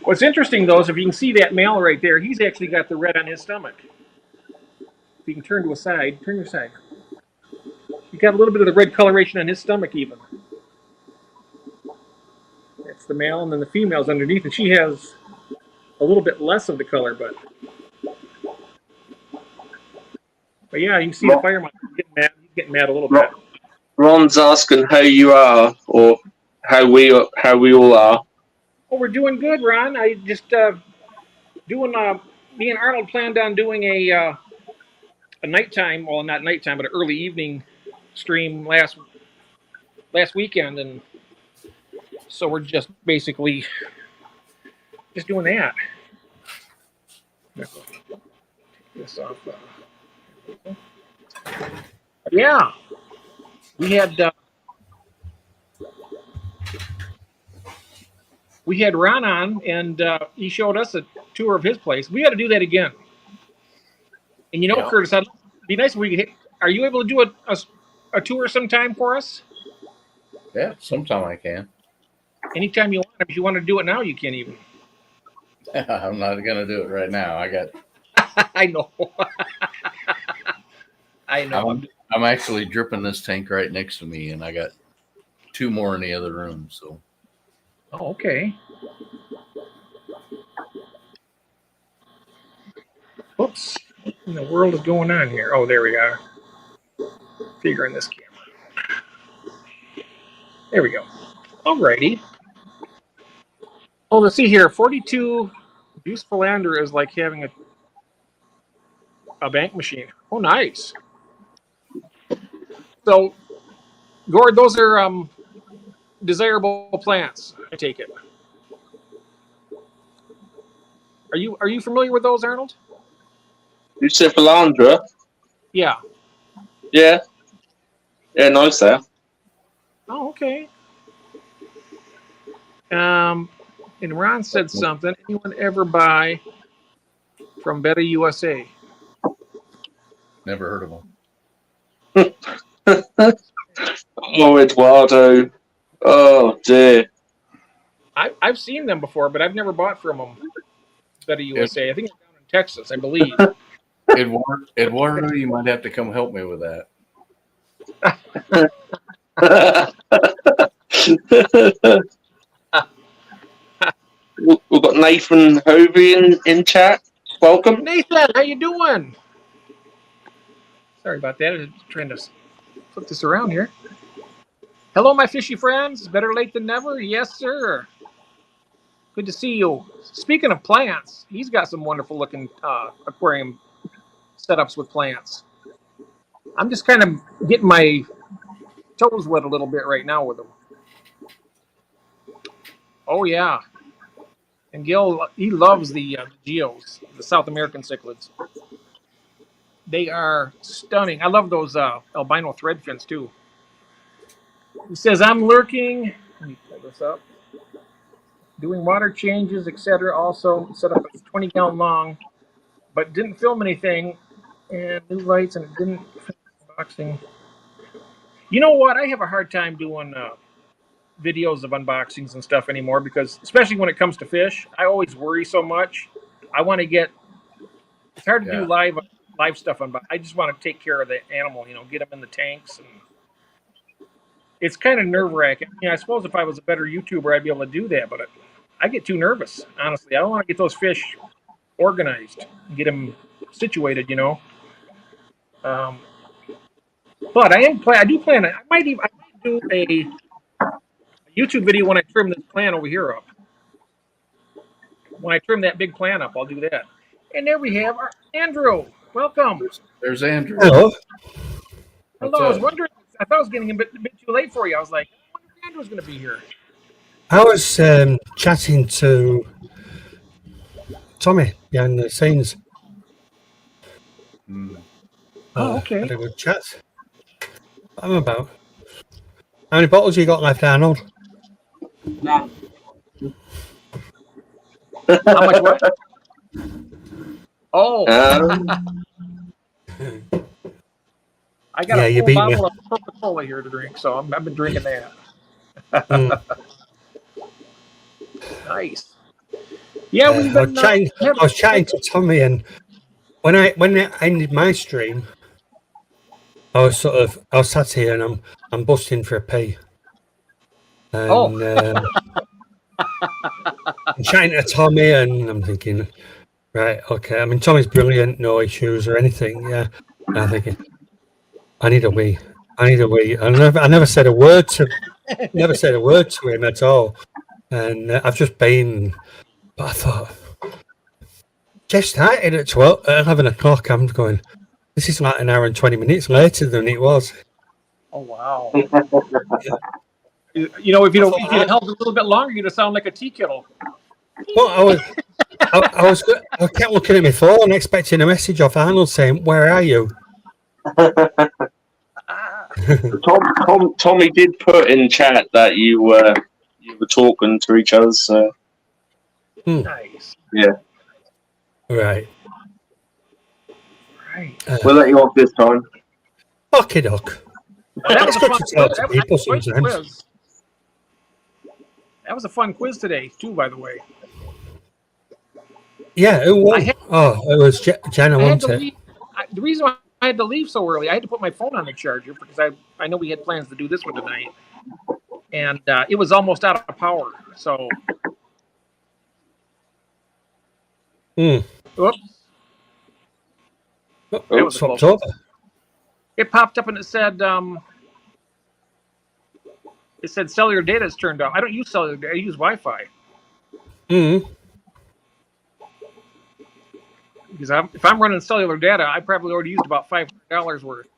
What's interesting though is if you can see that male right there, he's actually got the red on his stomach. If you can turn your side. He's got a little bit of the red coloration on his stomach even. That's the male, and then the female's underneath, and she has a little bit less of the color, but yeah, you can see the fire moth getting mad. He's getting mad a little bit. Ron's asking how you are, or how we all are. Oh, we're doing good, Ron. I just doing. Me and Arnold planned on doing a nighttime, well, not nighttime, but an early evening stream last weekend, and so we're just basically just doing that. Take this off. Yeah, we had Ron on, and he showed us a tour of his place. We got to do that again. And you know, yeah. Curtis, it'd be nice if we could hit. Are you able to do a tour sometime for us? Yeah, sometime I can. Anytime you want. If you want to do it now, you can even. I'm not going to do it right now. I know. I know. I'm actually dripping this tank right next to me, and I got 2 more in the other room. So. Oh, okay. Oops. What in the world is going on here? Oh, there we are. Figuring this camera. There we go. Alrighty. Oh, let's see here. 42 juice philander is like having a bank machine. Oh, nice. So, Gord, those are desirable plants, I take it. Are you familiar with those, Arnold? You said philandra? Yeah. Yeah. Yeah, nice there. Oh, okay. And Ron said something. Anyone ever buy from Beta USA? Never heard of them. Oh, Eduardo. Oh, dear. I've seen them before, but I've never bought from them. Better USA. I think they're down in Texas, I believe. Eduardo, you might have to come help me with that. We've got Nathan Hovey in chat. Welcome. Nathan, how you doing? Sorry about that. I'm trying to flip this around here. Hello, my fishy friends. Better late than never. Yes, sir. Good to see you. Speaking of plants, he's got some wonderful looking aquarium setups with plants. I'm just kind of getting my toes wet a little bit right now with them. Oh, yeah. And Gil, he loves the geos, the South American cichlids. They are stunning. I love those albino threadfins, too. He says, I'm lurking. Let me pull this up. Doing water changes, etc. Also set up a 20-gallon long, but didn't film anything. And new lights, and it didn't finish unboxing. You know what? I have a hard time doing videos of unboxings and stuff anymore because, especially when it comes to fish, I always worry so much. I want to get. It's hard to do live stuff on, but I just want to take care of the animal. Get them in the tanks, and it's kind of nerve-wracking. I suppose if I was a better YouTuber, I'd be able to do that, but I get too nervous. Honestly, I don't want to get those fish organized, get them situated. But I do plan. I might do a YouTube video when I trim this plant over here up. When I trim that big plant up, I'll do that. And there we have our Andrew. Welcome. There's Andrew. Hello. Hello. I was wondering. I thought I was getting a bit too late for you. I was like, I wonder if Andrew's going to be here. I was chatting to Tommy behind the scenes. Oh, okay. Had a good chat. I'm about. How many bottles you got left, Arnold? None. How much what? Oh. I got a full bottle of Coca-Cola here to drink, so I've been drinking that. Nice. Yeah, we've been. I was chatting to Tommy, and when I ended my stream, I was sat here and I'm busting for a pee. And I'm chatting to Tommy, and I'm thinking, right, okay. I mean, Tommy's brilliant, no issues or anything. Yeah, and I'm thinking, I need a wee. I never said a word to him at all, and I've just been. But I thought, just started at 11 o'clock. I'm going. This is like an hour and 20 minutes later than it was. Oh wow! If you'd held a little bit longer, you'd have sounded like a tea kettle. Well, I kept looking at my phone, expecting a message off Arnold saying, "Where are you?" Tommy did put in chat that you were talking to each other. So. Nice. Yeah. Right. We'll let you off this time. Okay, doc. That was a fun quiz. That was a fun quiz today, too, by the way. Yeah, it was. It was Jenna, wasn't it? The reason why I had to leave so early, I had to put my phone on the charger because I know we had plans to do this one tonight. And it was almost out of power, so... Whoops. It was swapped over. It popped up and it said cellular data is turned off. I don't use cellular data. I use Wi-Fi. Because if I'm running cellular data, I probably already used about $500 worth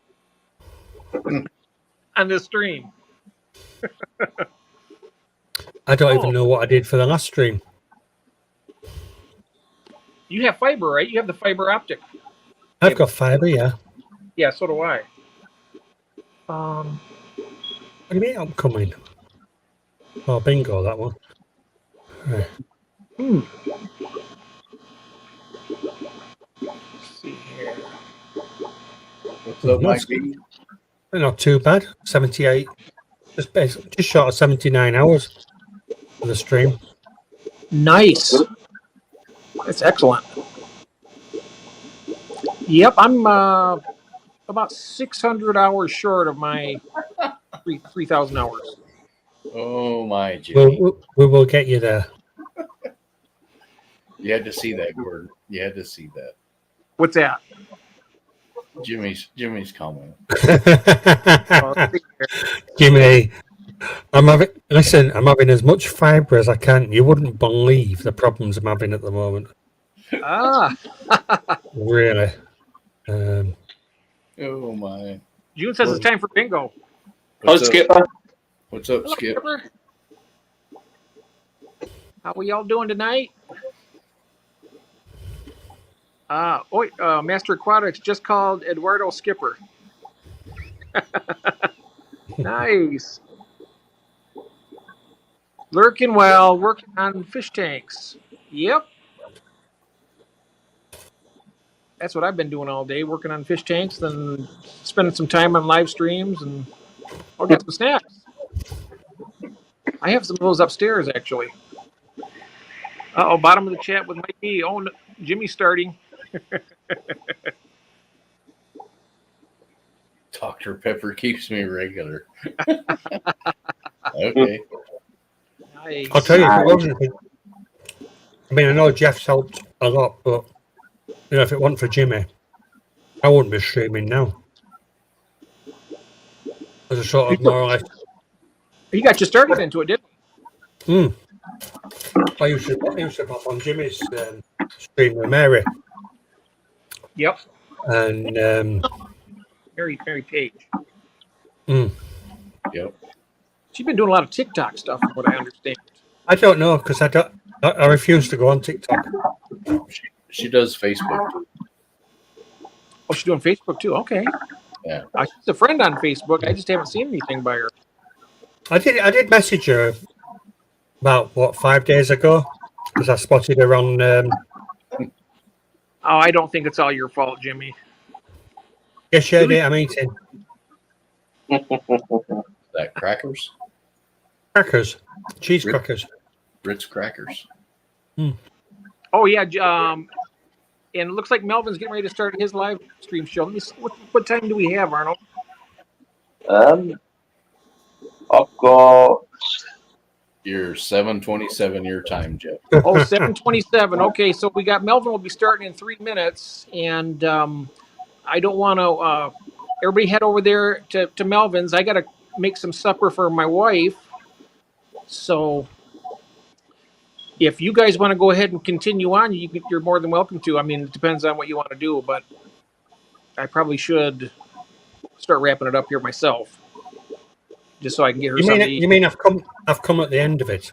on this stream. I don't even know what I did for the last stream. You have fiber, right? You have the fiber optic. I've got fiber, yeah. Yeah, so do I. What do you mean I'm coming? Oh, bingo, that one. Right. Let's see here. What's up, Mike? Not too bad. 78 just short of 79 hours for the stream. Nice. That's excellent. Yep, I'm about 600 hours short of my 3,000 hours. Oh my, Jimmy! We will get you there. You had to see that, Gordon. You had to see that. What's that? Jimmy's comment. Jimmy, I'm having as much fibre as I can. You wouldn't believe the problems I'm having at the moment. Ah. Really. Oh my. June says it's time for bingo. Hi, Skipper. What's up, Hello, Skip? Skipper. How we all doing tonight? Master Aquatics just called Eduardo Skipper. Nice. Lurking well, working on fish tanks. Yep. That's what I've been doing all day, working on fish tanks, then spending some time on live streams, and I'll get some snacks. I have some of those upstairs, actually. Bottom of the chat with Mikey. Oh, no, Jimmy's starting. Dr. Pepper keeps me regular. Okay. Nice. I'll tell you, if it wasn't, I mean, I know Jeff's helped a lot, but if it wasn't for Jimmy, I wouldn't be streaming now. As a sort of more or less. You got you started into it, didn't you? I used to pop on Jimmy's stream with Mary. Yep. And Mary Page. Yep. She's been doing a lot of TikTok stuff, from what I understand. I don't know because I refuse to go on TikTok. She does Facebook too. Oh, she's doing Facebook too. Okay. Yeah. She's a friend on Facebook. I just haven't seen anything by her. I did message her about 5 days ago because I spotted her on. Oh, I don't think it's all your fault, Jimmy. Yes, she did a meeting. That crackers? Crackers, cheese crackers. Ritz crackers. Oh yeah, and it looks like Melvin's getting ready to start his live stream show. Let me see, what time do we have, Arnold? I've got Your 7:27 your time, Jeff. Oh, 7:27. Okay, so we got Melvin will be starting in 3 minutes, and I don't want to. Everybody head over there to Melvin's. I got to make some supper for my wife. So if you guys want to go ahead and continue on, you're more than welcome to. I mean, it depends on what you want to do, but I probably should start wrapping it up here myself, just so I can get her something to eat. You mean I've come at the end of it?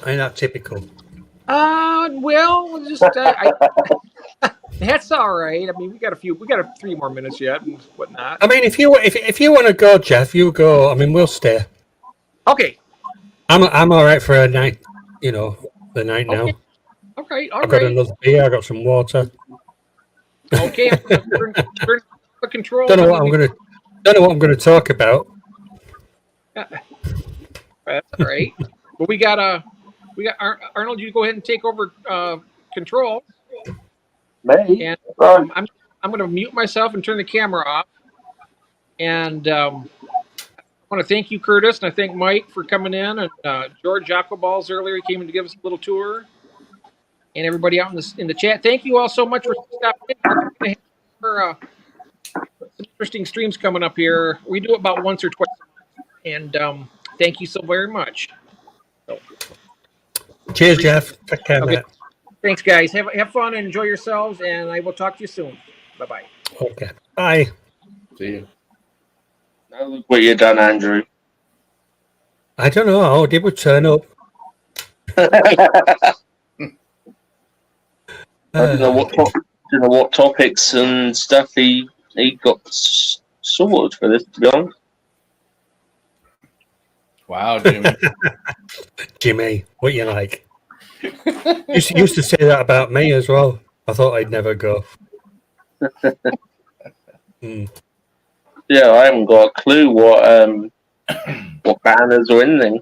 Ain't that typical? Well, just that's all right. I mean, we got 3 more minutes yet and whatnot. I mean, if you want to go, Jeff, you go. I mean, we'll stay. Okay. I'm all right for a night. The night now. Okay. All I've got another beer. I got some water. Okay. We're the control. Don't know what I'm gonna talk about. That's all right. But we got Arnold. You go ahead and take over control. me. And I'm going to mute myself and turn the camera off. And I want to thank you, Curtis, and I thank Mike for coming in, and George Jacoballs earlier. He came in to give us a little tour, and everybody out in the chat. Thank you all so much for stopping in. We're going to have some interesting streams coming up here. We do it about once or twice, and thank you so very much. So, cheers, Jeff. Take care, okay. mate. Thanks, guys. Have fun and enjoy yourselves, and I will talk to you soon. Bye-bye. Okay. Bye. See you. Now look what you done, Andrew. I don't know how they would turn up. I don't know what topics and stuff he got sorted for this, to be honest. Wow, Jimmy. Jimmy, what you like? You used to say that about me as well. I thought I'd never go. Yeah, I haven't got a clue what what banners or anything.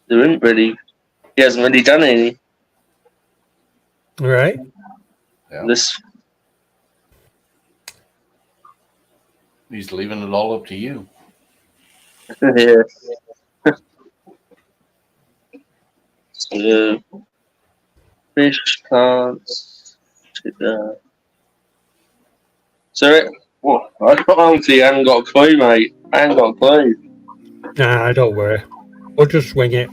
He hasn't really done any. Right. Yeah. This. He's leaving it all up to you. Yeah. So, fish plants. I honestly haven't got a clue, mate. I haven't got a clue. Nah, don't worry. We'll just wing it.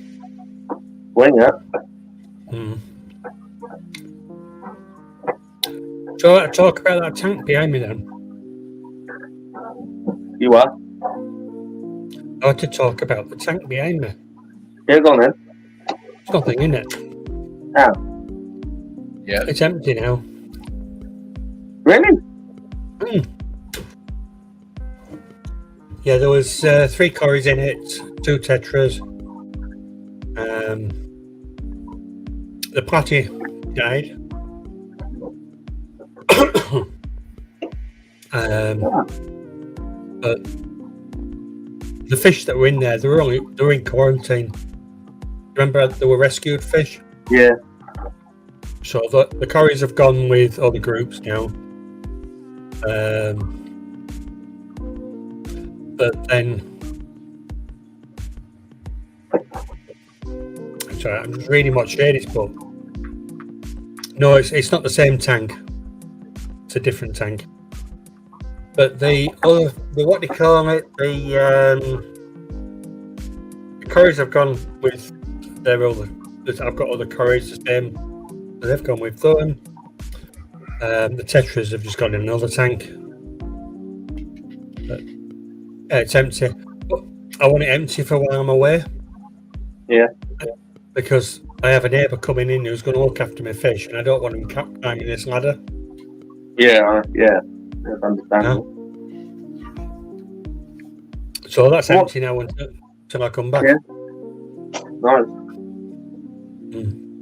Wing it. So talk about that tank behind me then. You are? I want to talk about the tank behind me. Yeah, go on then. There's nothing in it. How? Yeah. It's empty now. Really? Yeah, there was 3 Corys in it, 2 Tetras. The Platy died. But the fish that were in there, they were in quarantine. Remember, they were rescued fish. Yeah. So the Corys have gone with other groups now. But then, sorry, I'm just reading what shade it's put. No, it's not the same tank. It's a different tank. But the what do you call it? The Corys have gone with their other. I've got other Corys the same. So they've gone with them. The Tetras have just got in another tank. But, it's empty. But I want it empty for while I'm away. Yeah. Because I have a neighbour coming in who's going to look after my fish, and I don't want him climbing this ladder. Yeah. That's understandable. No. So that's empty now until I come back. Yeah. Nice.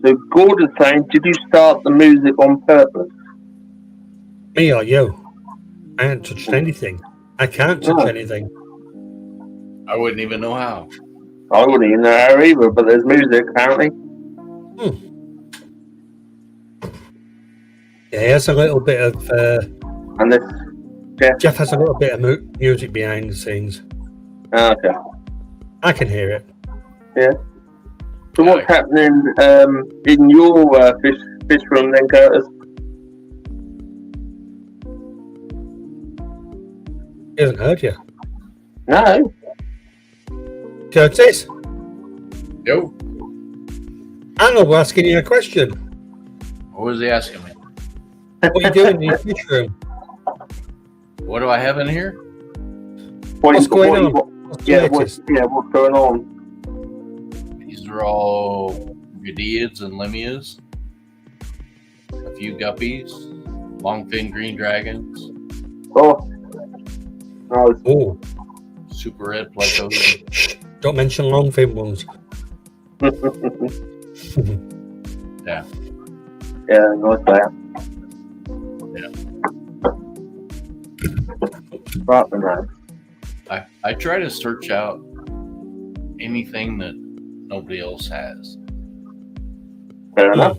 So Gordon's saying, did you start the music on purpose? Me or you? I haven't touched anything. I can't touch anything. I wouldn't even know how. I wouldn't even know how either, but there's music apparently. Yeah, he has a little bit of. And this. Jeff has a little bit of music behind the scenes. Okay. I can hear it. Yeah. So what's happening in your fish room then, Curtis? He hasn't heard you. No. Curtis? Yo. Arnold was asking you a question. What was he asking me? What are you doing in your fish room? What do I have in here? What's going on? What's going on? These are all Gadiids and Lemias. A few guppies. Longfin green dragons. Oh. Nice. Oh. Super red plecos. Don't mention longfin ones. Yeah. Yeah, nice there. Yeah. Right, man. I try to search out anything that nobody else has. Fair enough.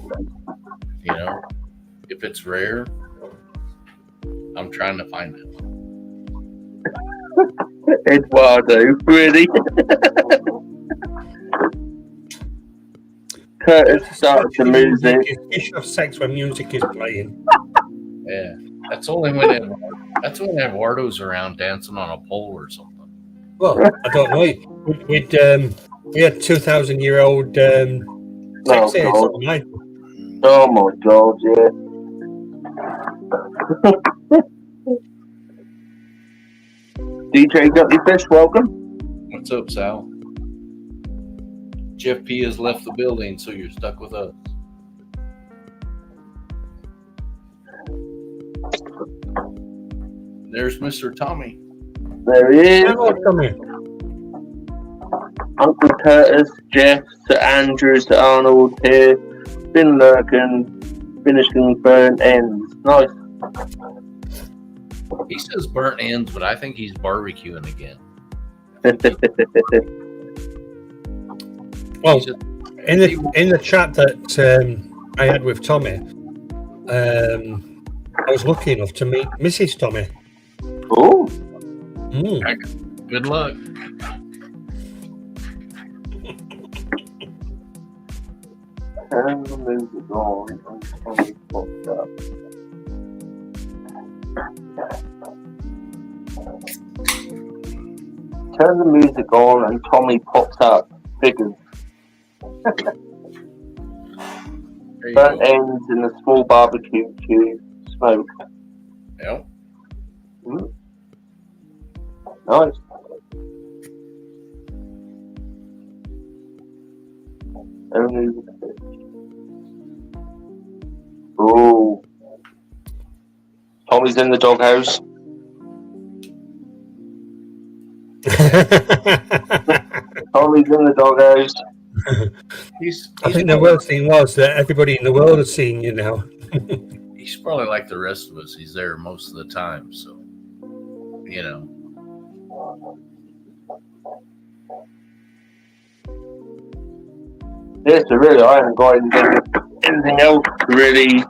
You know, if it's rare, I'm trying to find it. Eduardo, really? Curtis started the music. You should have sex when music is playing. Yeah, that's only when Eduardo's around dancing on a pole or something. Well, I don't know. We had 2,000-year-old sex aids on mine. Oh my God, yeah. DJ Guppy Fish, welcome. What's up, Sal? Jeff P has left the building, so you're stuck with us. There's Mr. Tommy. There he is. Hello, Tommy. Uncle Curtis, Jeff, Sir Andrew, Sir Arnold here. Been lurking, finishing burn ends. Nice. He says burnt ends, but I think he's barbecuing again. Well, He's just- in the chat that I had with Tommy, I was lucky enough to meet Mrs. Tommy. Oh, good luck. turn the music on and Tommy pops up. Turn the music on and Tommy pops up. Figures. There you Burnt go. ends in a small barbecue to smoke. Yep. Nice. Only the fish. Oh. Tommy's in the doghouse. Tommy's in the doghouse. I think the worst thing was that everybody in the world has seen you now. He's probably like the rest of us. He's there most of the time, so you know. Yes, so really, I haven't got anything else to really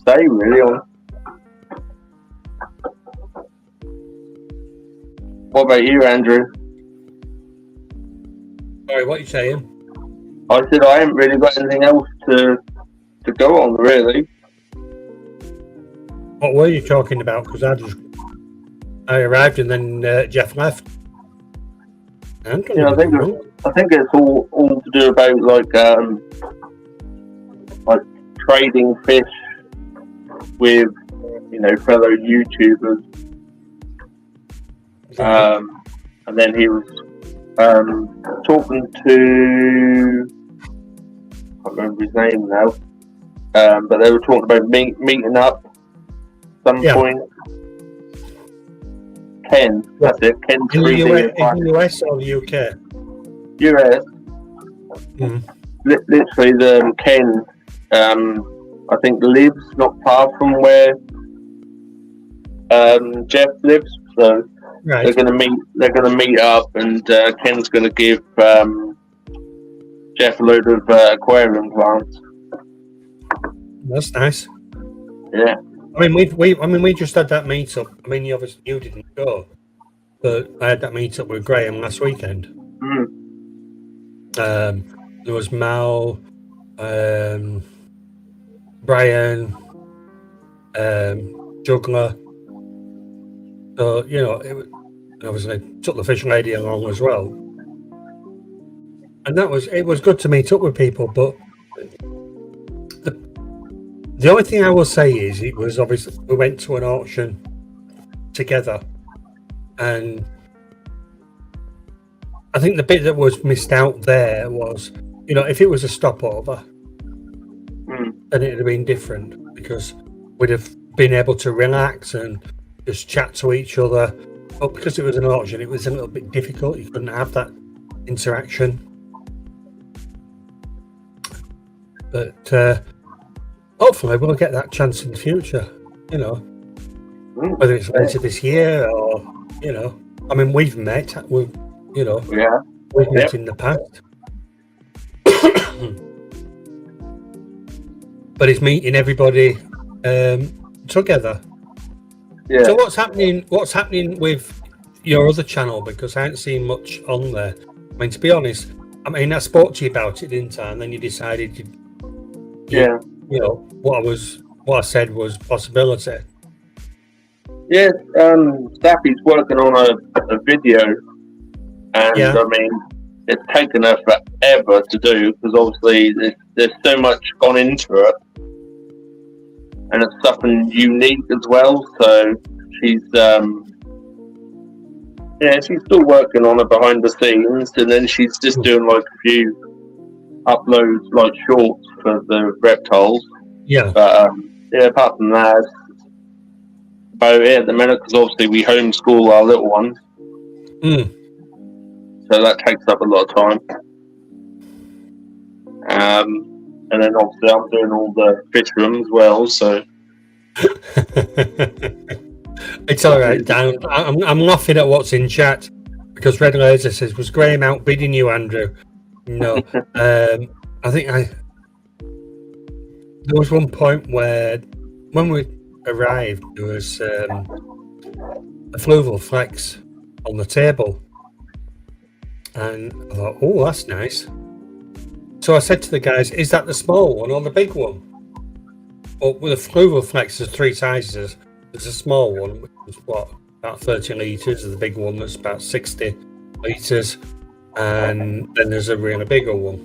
say, really. What about you, Andrew? Sorry, what are you saying? I said I haven't really got anything else to go on, really. What were you talking about? Because I arrived and then Jeff left. Yeah, I think it's all to do about like trading fish with fellow YouTubers. And then he was talking to, I can't remember his name now, but they were talking about meeting up some point. Ken, that's it. Ken In the US or the UK? US. Literally, the Ken, I think, lives not far from where Jeff lives. So Right. they're gonna meet up, and Ken's gonna give Jeff a load of aquarium plants. That's nice. Yeah. I mean, we just had that meetup. I mean, you didn't go, but I had that meetup with Graham last weekend. There was Mal, Brian, Juggler. So obviously took the fish lady along as well, and it was good to meet up with people. But the only thing I will say is it was obviously we went to an auction together, and I think the bit that was missed out there was, if it was a stopover, then it'd have been different because we'd have been able to relax and just chat to each other. But because it was an auction, it was a little bit difficult. You couldn't have that interaction. But hopefully we'll get that chance in the future, whether it's later this year or, I mean, we've met, we've met in the past. But it's meeting everybody together. Yeah. So what's happening with your other channel? Because I haven't seen much on there. I mean, to be honest, I spoke to you about it, didn't I? And then you decided what I said was possibility. Yeah, Staffy's working on a video, and I mean, it's taken her forever to do because obviously there's so much gone into it, and it's something unique as well. So she's she's still working on it behind the scenes, and then she's just doing like a few uploads, like shorts for the reptiles. Yeah. But apart from that, it's about it at the minute because obviously we homeschool our little ones. So that takes up a lot of time. And then obviously I'm doing all the fish room as well, so It's all right, Dan. I'm laughing at what's in chat because Red Laser says, "Was Graham outbidding you, Andrew?" No. I think there was one point where when we arrived, there was a Fluval Flex on the table, and I thought, "Oh, that's nice." So I said to the guys, "Is that the small one or the big one?" Well, with a Fluval Flex, there's 3 sizes. There's a small one, which is about 30 litres. There's the big one that's about 60 litres, and then there's a really bigger one.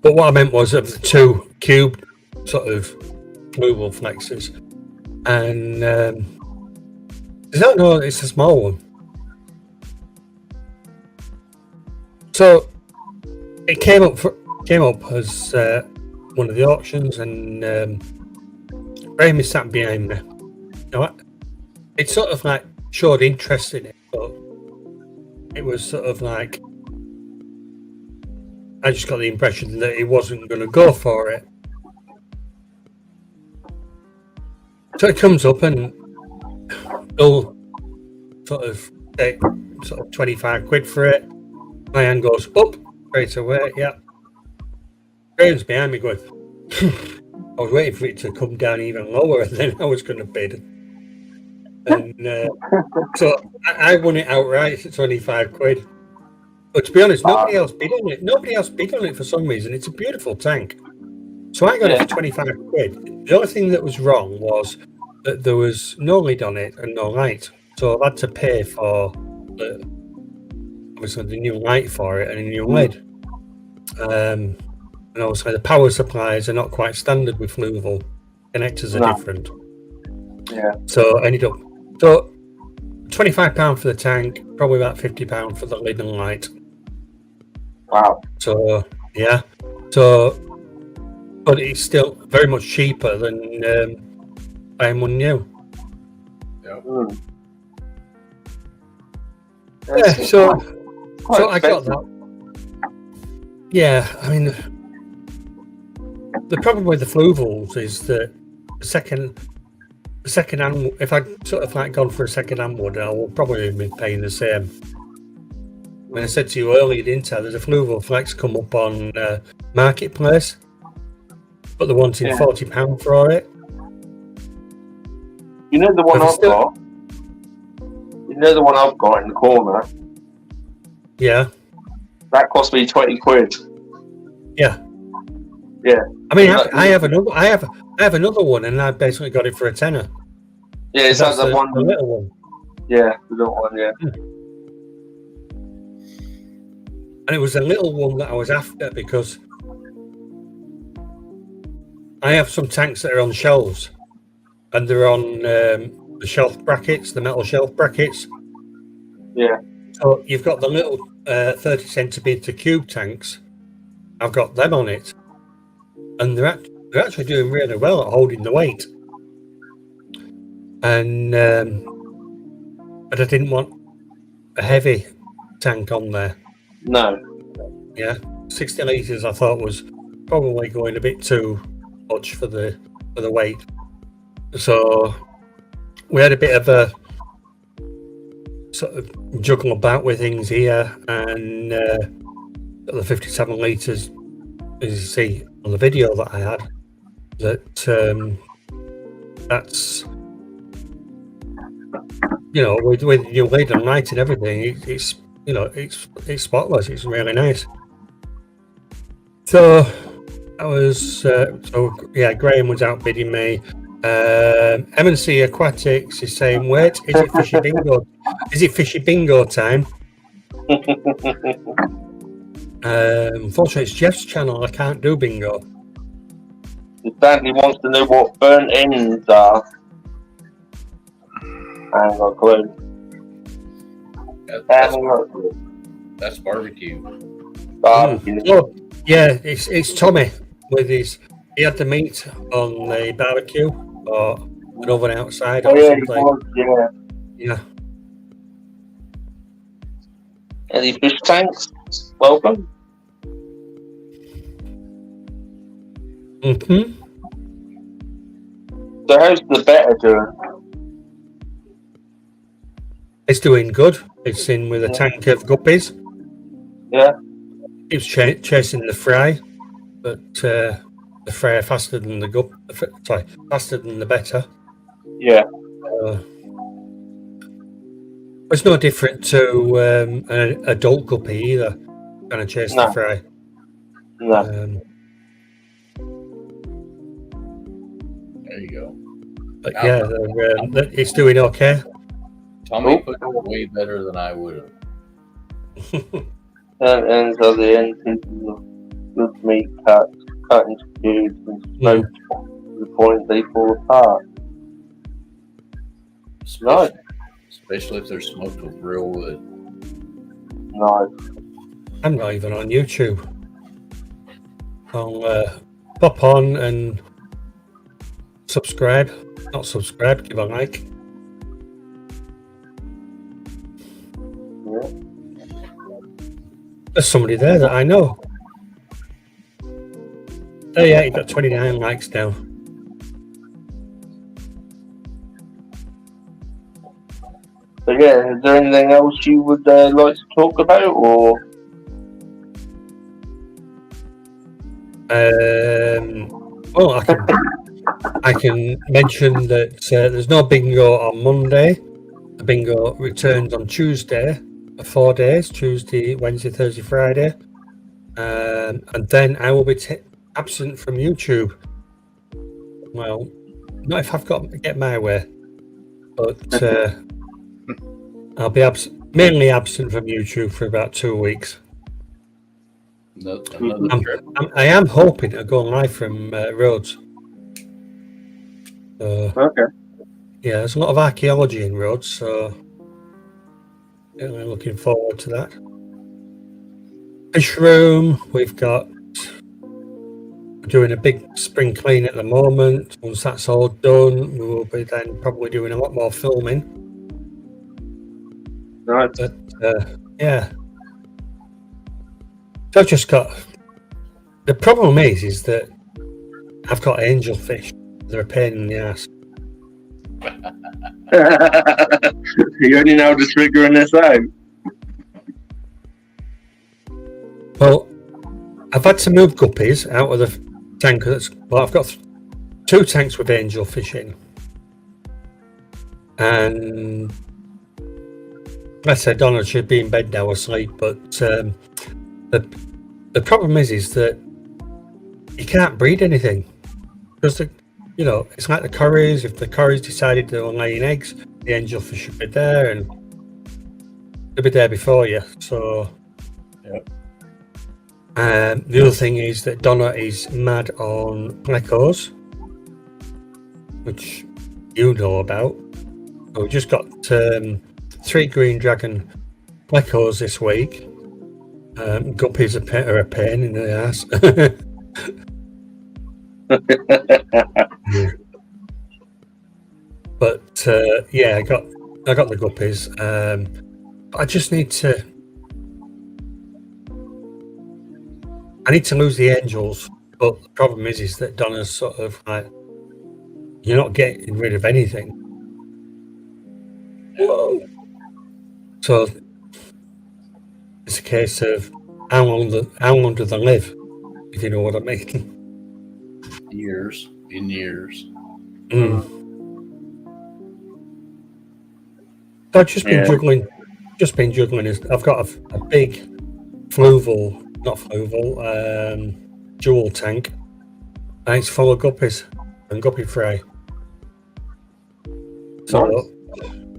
But what I meant was of the 2 cube sort of Fluval Flexes, and no, it's a small one. So it came up as one of the auctions, and Graham is sat behind me. Now, it sort of like showed interest in it, but it was sort of like I just got the impression that he wasn't going to go for it. So it comes up and he'll sort of take 25 quid for it. My hand goes up straight away. Yeah. Graham's behind me going, I was waiting for it to come down even lower, and then I was going to bid. And so I won it outright at 25 quid. But to be honest, nobody else bid on it. Nobody else bid on it for some reason. It's a beautiful tank. So I got it for 25 quid. The only thing that was wrong was that there was no lid on it and no light. So I had to pay for obviously the new light for it and a new lid. And obviously the power supplies are not quite standard with Fluval. Connectors are different. Yeah. So I ended up £25 for the tank, probably about £50 for the lid and light. Wow. So yeah. But it's still very much cheaper than buying one new. Yep. Yeah, so I got that. Yeah, I mean, the problem with the Fluvals is that the second hand, if I'd sort of like gone for a second hand one, I will probably be paying the same. When I said to you earlier, didn't I? There's a Fluval Flex come up on Marketplace, but they're wanting £40 for it. You know the one I've got? You know the one I've got in the corner? Yeah. That cost me 20 quid. Yeah. Yeah. I mean, I have another one, and I basically got it for a tenner. Yeah, it's like the one. The little one. Yeah, the little one. Yeah. And it was a little one that I was after because I have some tanks that are on shelves, and they're on the shelf brackets, the metal shelf brackets. Yeah. So you've got the little 30 centimeter cube tanks. I've got them on it, and they're actually doing really well at holding the weight. And but I didn't want a heavy tank on there. No. Yeah, 60 litres I thought was probably going a bit too much for the weight. So we had a bit of a sort of juggle about with things here, and the 57 litres, as you see on the video that I had, that's with your lid and light and everything, it's it's spotless. It's really nice. So I was Graham was outbidding me. M&C Aquatics is saying, wait, is it fishy bingo? Is it fishy bingo time? Unfortunately, it's Jeff's channel. I can't do bingo. Stanley wants to know what burnt ends are. I ain't got a clue. That's barbecue. Barbecue. Oh, yeah, it's Tommy with his. He had the meat on the barbecue or an oven outside or something. Yeah. Any fish tanks? Welcome. Mm-hmm. So how's the beta doing? It's doing good. It's in with a tank of guppies. Yeah. It's chasing the fry, but the fry are faster than the faster than the better. Yeah. It's no different to an adult guppy either. Trying to chase the No. fry. No. There you go. But yeah, it's doing okay. Tommy put it way better than I would have. And so the end pieces of good meat cut into cubes and smoked to the point they fall apart. Nice. Especially if they're smoked with real wood. Nice. I'm not even on YouTube. I'll pop on and subscribe. Not subscribe, give a like. Yeah. There's somebody there that I know. Oh yeah, you've got 29 likes now. So yeah, is there anything else you would like to talk about, or? Well, I can mention that there's no bingo on Monday. The bingo returns on Tuesday for 4 days: Tuesday, Wednesday, Thursday, Friday, and then I will be absent from YouTube. Well, not if I've got to get my way, but I'll be mainly absent from YouTube for about 2 weeks. Another trip. I am hoping to go live from Rhodes. Okay. Yeah, there's a lot of archaeology in Rhodes, so really looking forward to that. Fish room, we're doing a big spring clean at the moment. Once that's all done, we will be then probably doing a lot more filming. Nice. But yeah, so I've just got. The problem is that I've got angelfish. They're a pain in the ass. You're only now just figuring this out. Well, I've had to move guppies out of the tank. I've got 2 tanks with angelfish in, and I said Donna should be in bed now asleep. But the problem is that you can't breed anything because it's like the curries. If the curries decided they were laying eggs, the angelfish should be there, and they'll be there before you. So, the other thing is that Donna is mad on plecos, which you know about. So we just got 3 green dragon plecos this week. Guppies are a pain in the ass. But yeah, I got the guppies. I just need to. I need to lose the angels, but the problem is that Donna's sort of like, you're not getting rid of anything. Whoa. So it's a case of how long do they live, if you know what I mean. Years. I've just been juggling. I've got a big jewel tank, and it's full of guppies and guppy fry. So,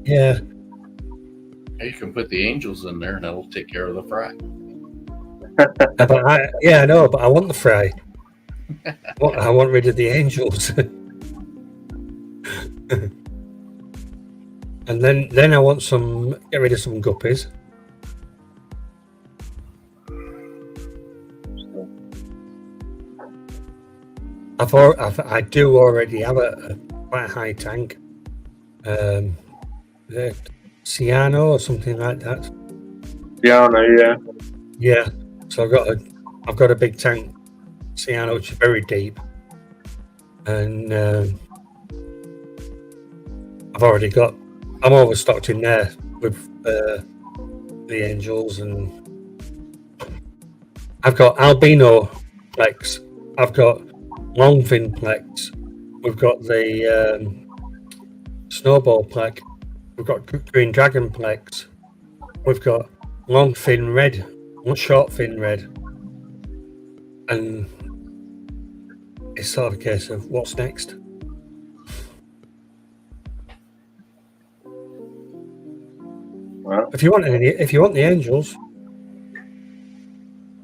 yeah. You can put the angels in there and that'll take care of the fry. I know, but I want the fry. I want rid of the angels. And then I want get rid of some guppies. I do already have a quite high tank. Ciano or something like that. Ciano, yeah. Yeah. So I've got a big tank, Ciano, which is very deep, and I'm overstocked in there with the angels, and I've got albino plex. I've got longfin plex. We've got the snowball plex. We've got green dragon plex. We've got long fin red, short fin red, and it's sort of a case of what's next. Well, If you want the angels,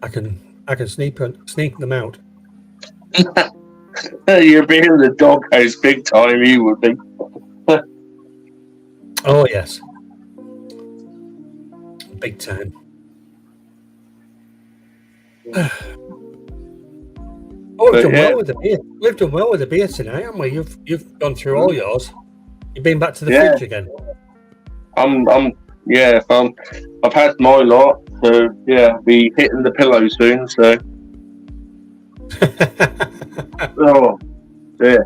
I can sneak them out. you're being the doghouse big time. You would be. Oh yes, big time. Oh, we've done well with the beer. We've done well with the beer tonight, haven't we? You've gone through all yours. You've been back to the fridge again. I've had my lot, so yeah, I'll be hitting the pillow soon. So, oh, yeah.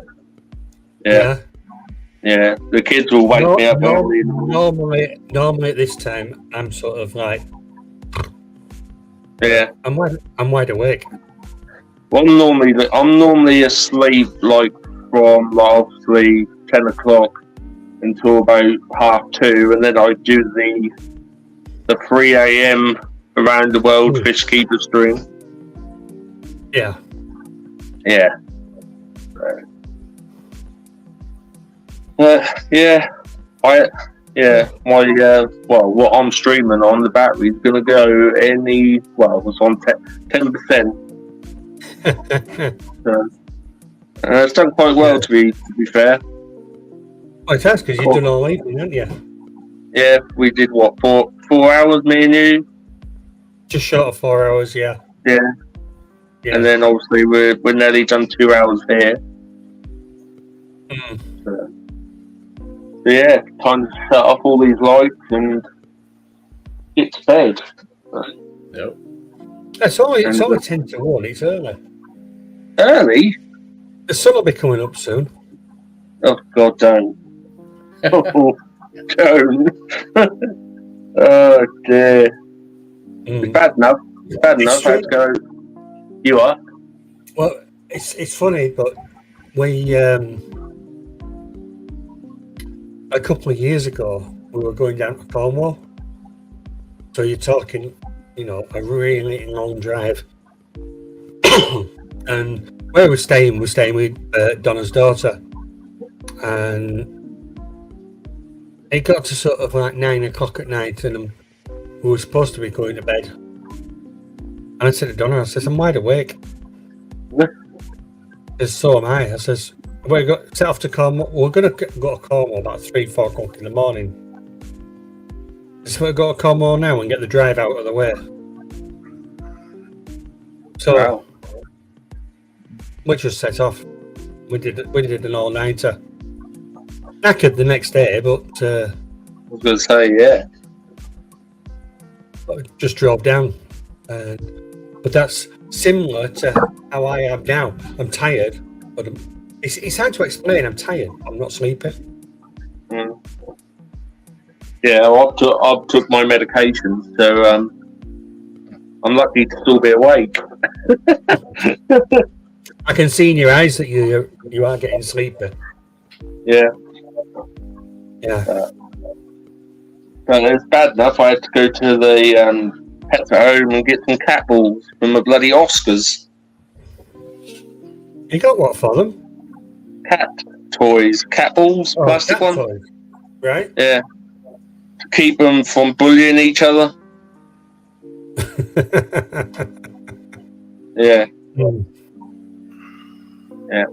The kids will wake me up early. Normally at this time, I'm sort of like, I'm wide awake. Well, I'm normally asleep like from obviously 10 o'clock until about 2:30, and then I do the 3 a.m. around the world Fishkeepers stream. Yeah. What I'm streaming on, the battery's gonna go it's on 10%. It's done quite well to be fair. Oh, it has, because you've done all evening, haven't you? Yeah, we did what, 4 hours, me and you? Just short of 4 hours, yeah. Yeah. And then obviously we're nearly done 2 hours here. So yeah, time to shut off all these lights and get to bed. Yep. It's only 10 to 1. It's early. Early? The sun will be coming up soon. Oh God, don't! Oh, don't! Oh dear! It's bad enough. It's bad enough. I had to go. You are? Well, it's funny, but we a couple of years ago we were going down to Cornwall. So you're talking, a really long drive. And where we're staying with Donna's daughter, and it got to sort of like 9 o'clock at night, and we were supposed to be going to bed. And I said to Donna, I says, I'm wide awake. So am I. I says, we're going to set off to Cornwall. We're going to go to Cornwall about 3-4 o'clock in the morning. So we'll go to Cornwall now and get the drive out of the way. So we just set off. We did an all-nighter. Knackered the next day, but I was going to say, yeah. Just drove down. But that's similar to how I am now. I'm tired, but it's hard to explain. I'm tired. I'm not sleeping. Yeah, I've took my medication, so I'm lucky to still be awake. I can see in your eyes that you are getting sleepy. Yeah. But it's bad enough. I had to go to the Pets at Home and get some cat balls from the bloody Oscars. You got what for them? Cat toys, cat balls, plastic one. Toys. Right? Yeah. To keep them from bullying each other. Yeah. Yeah.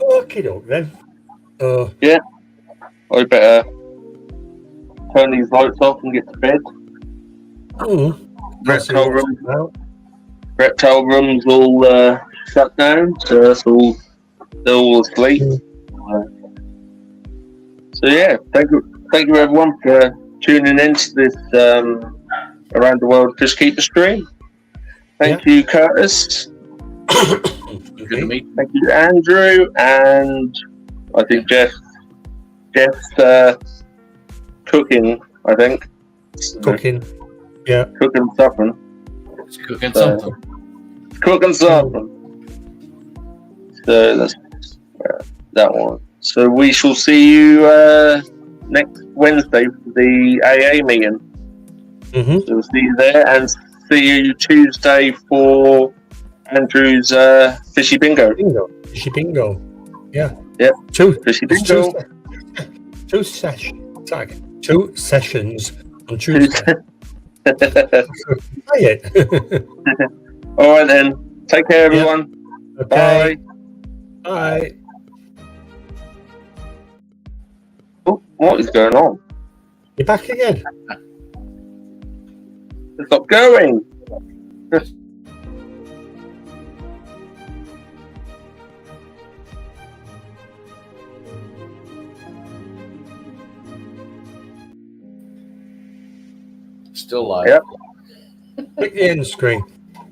Okay, doke then. Yeah. I better turn these lights off and get to bed. Reptile room's all shut down, so they're all asleep. So yeah, thank you everyone for tuning in to this Around the World Fishkeeper stream. Thank you, Curtis. Good to meet you. Thank you, Andrew, and I think Jeff's cooking, I think. Cooking. Yeah. Cooking something. It's cooking something. Cooking something. So that's that one. So we shall see you next Wednesday for the AA meeting. Mm-hmm. So we'll see you there, and see you Tuesday for Andrew's fishy bingo. Bingo. Fishy bingo. Yeah. Yep. Two Fishy bingo. sessions on Tuesday. Try it. All right then. Take care, everyone. Okay. Bye. Bye. Oh, what is going on? You're back again. Stop going. Still live. Yep. Click the end screen.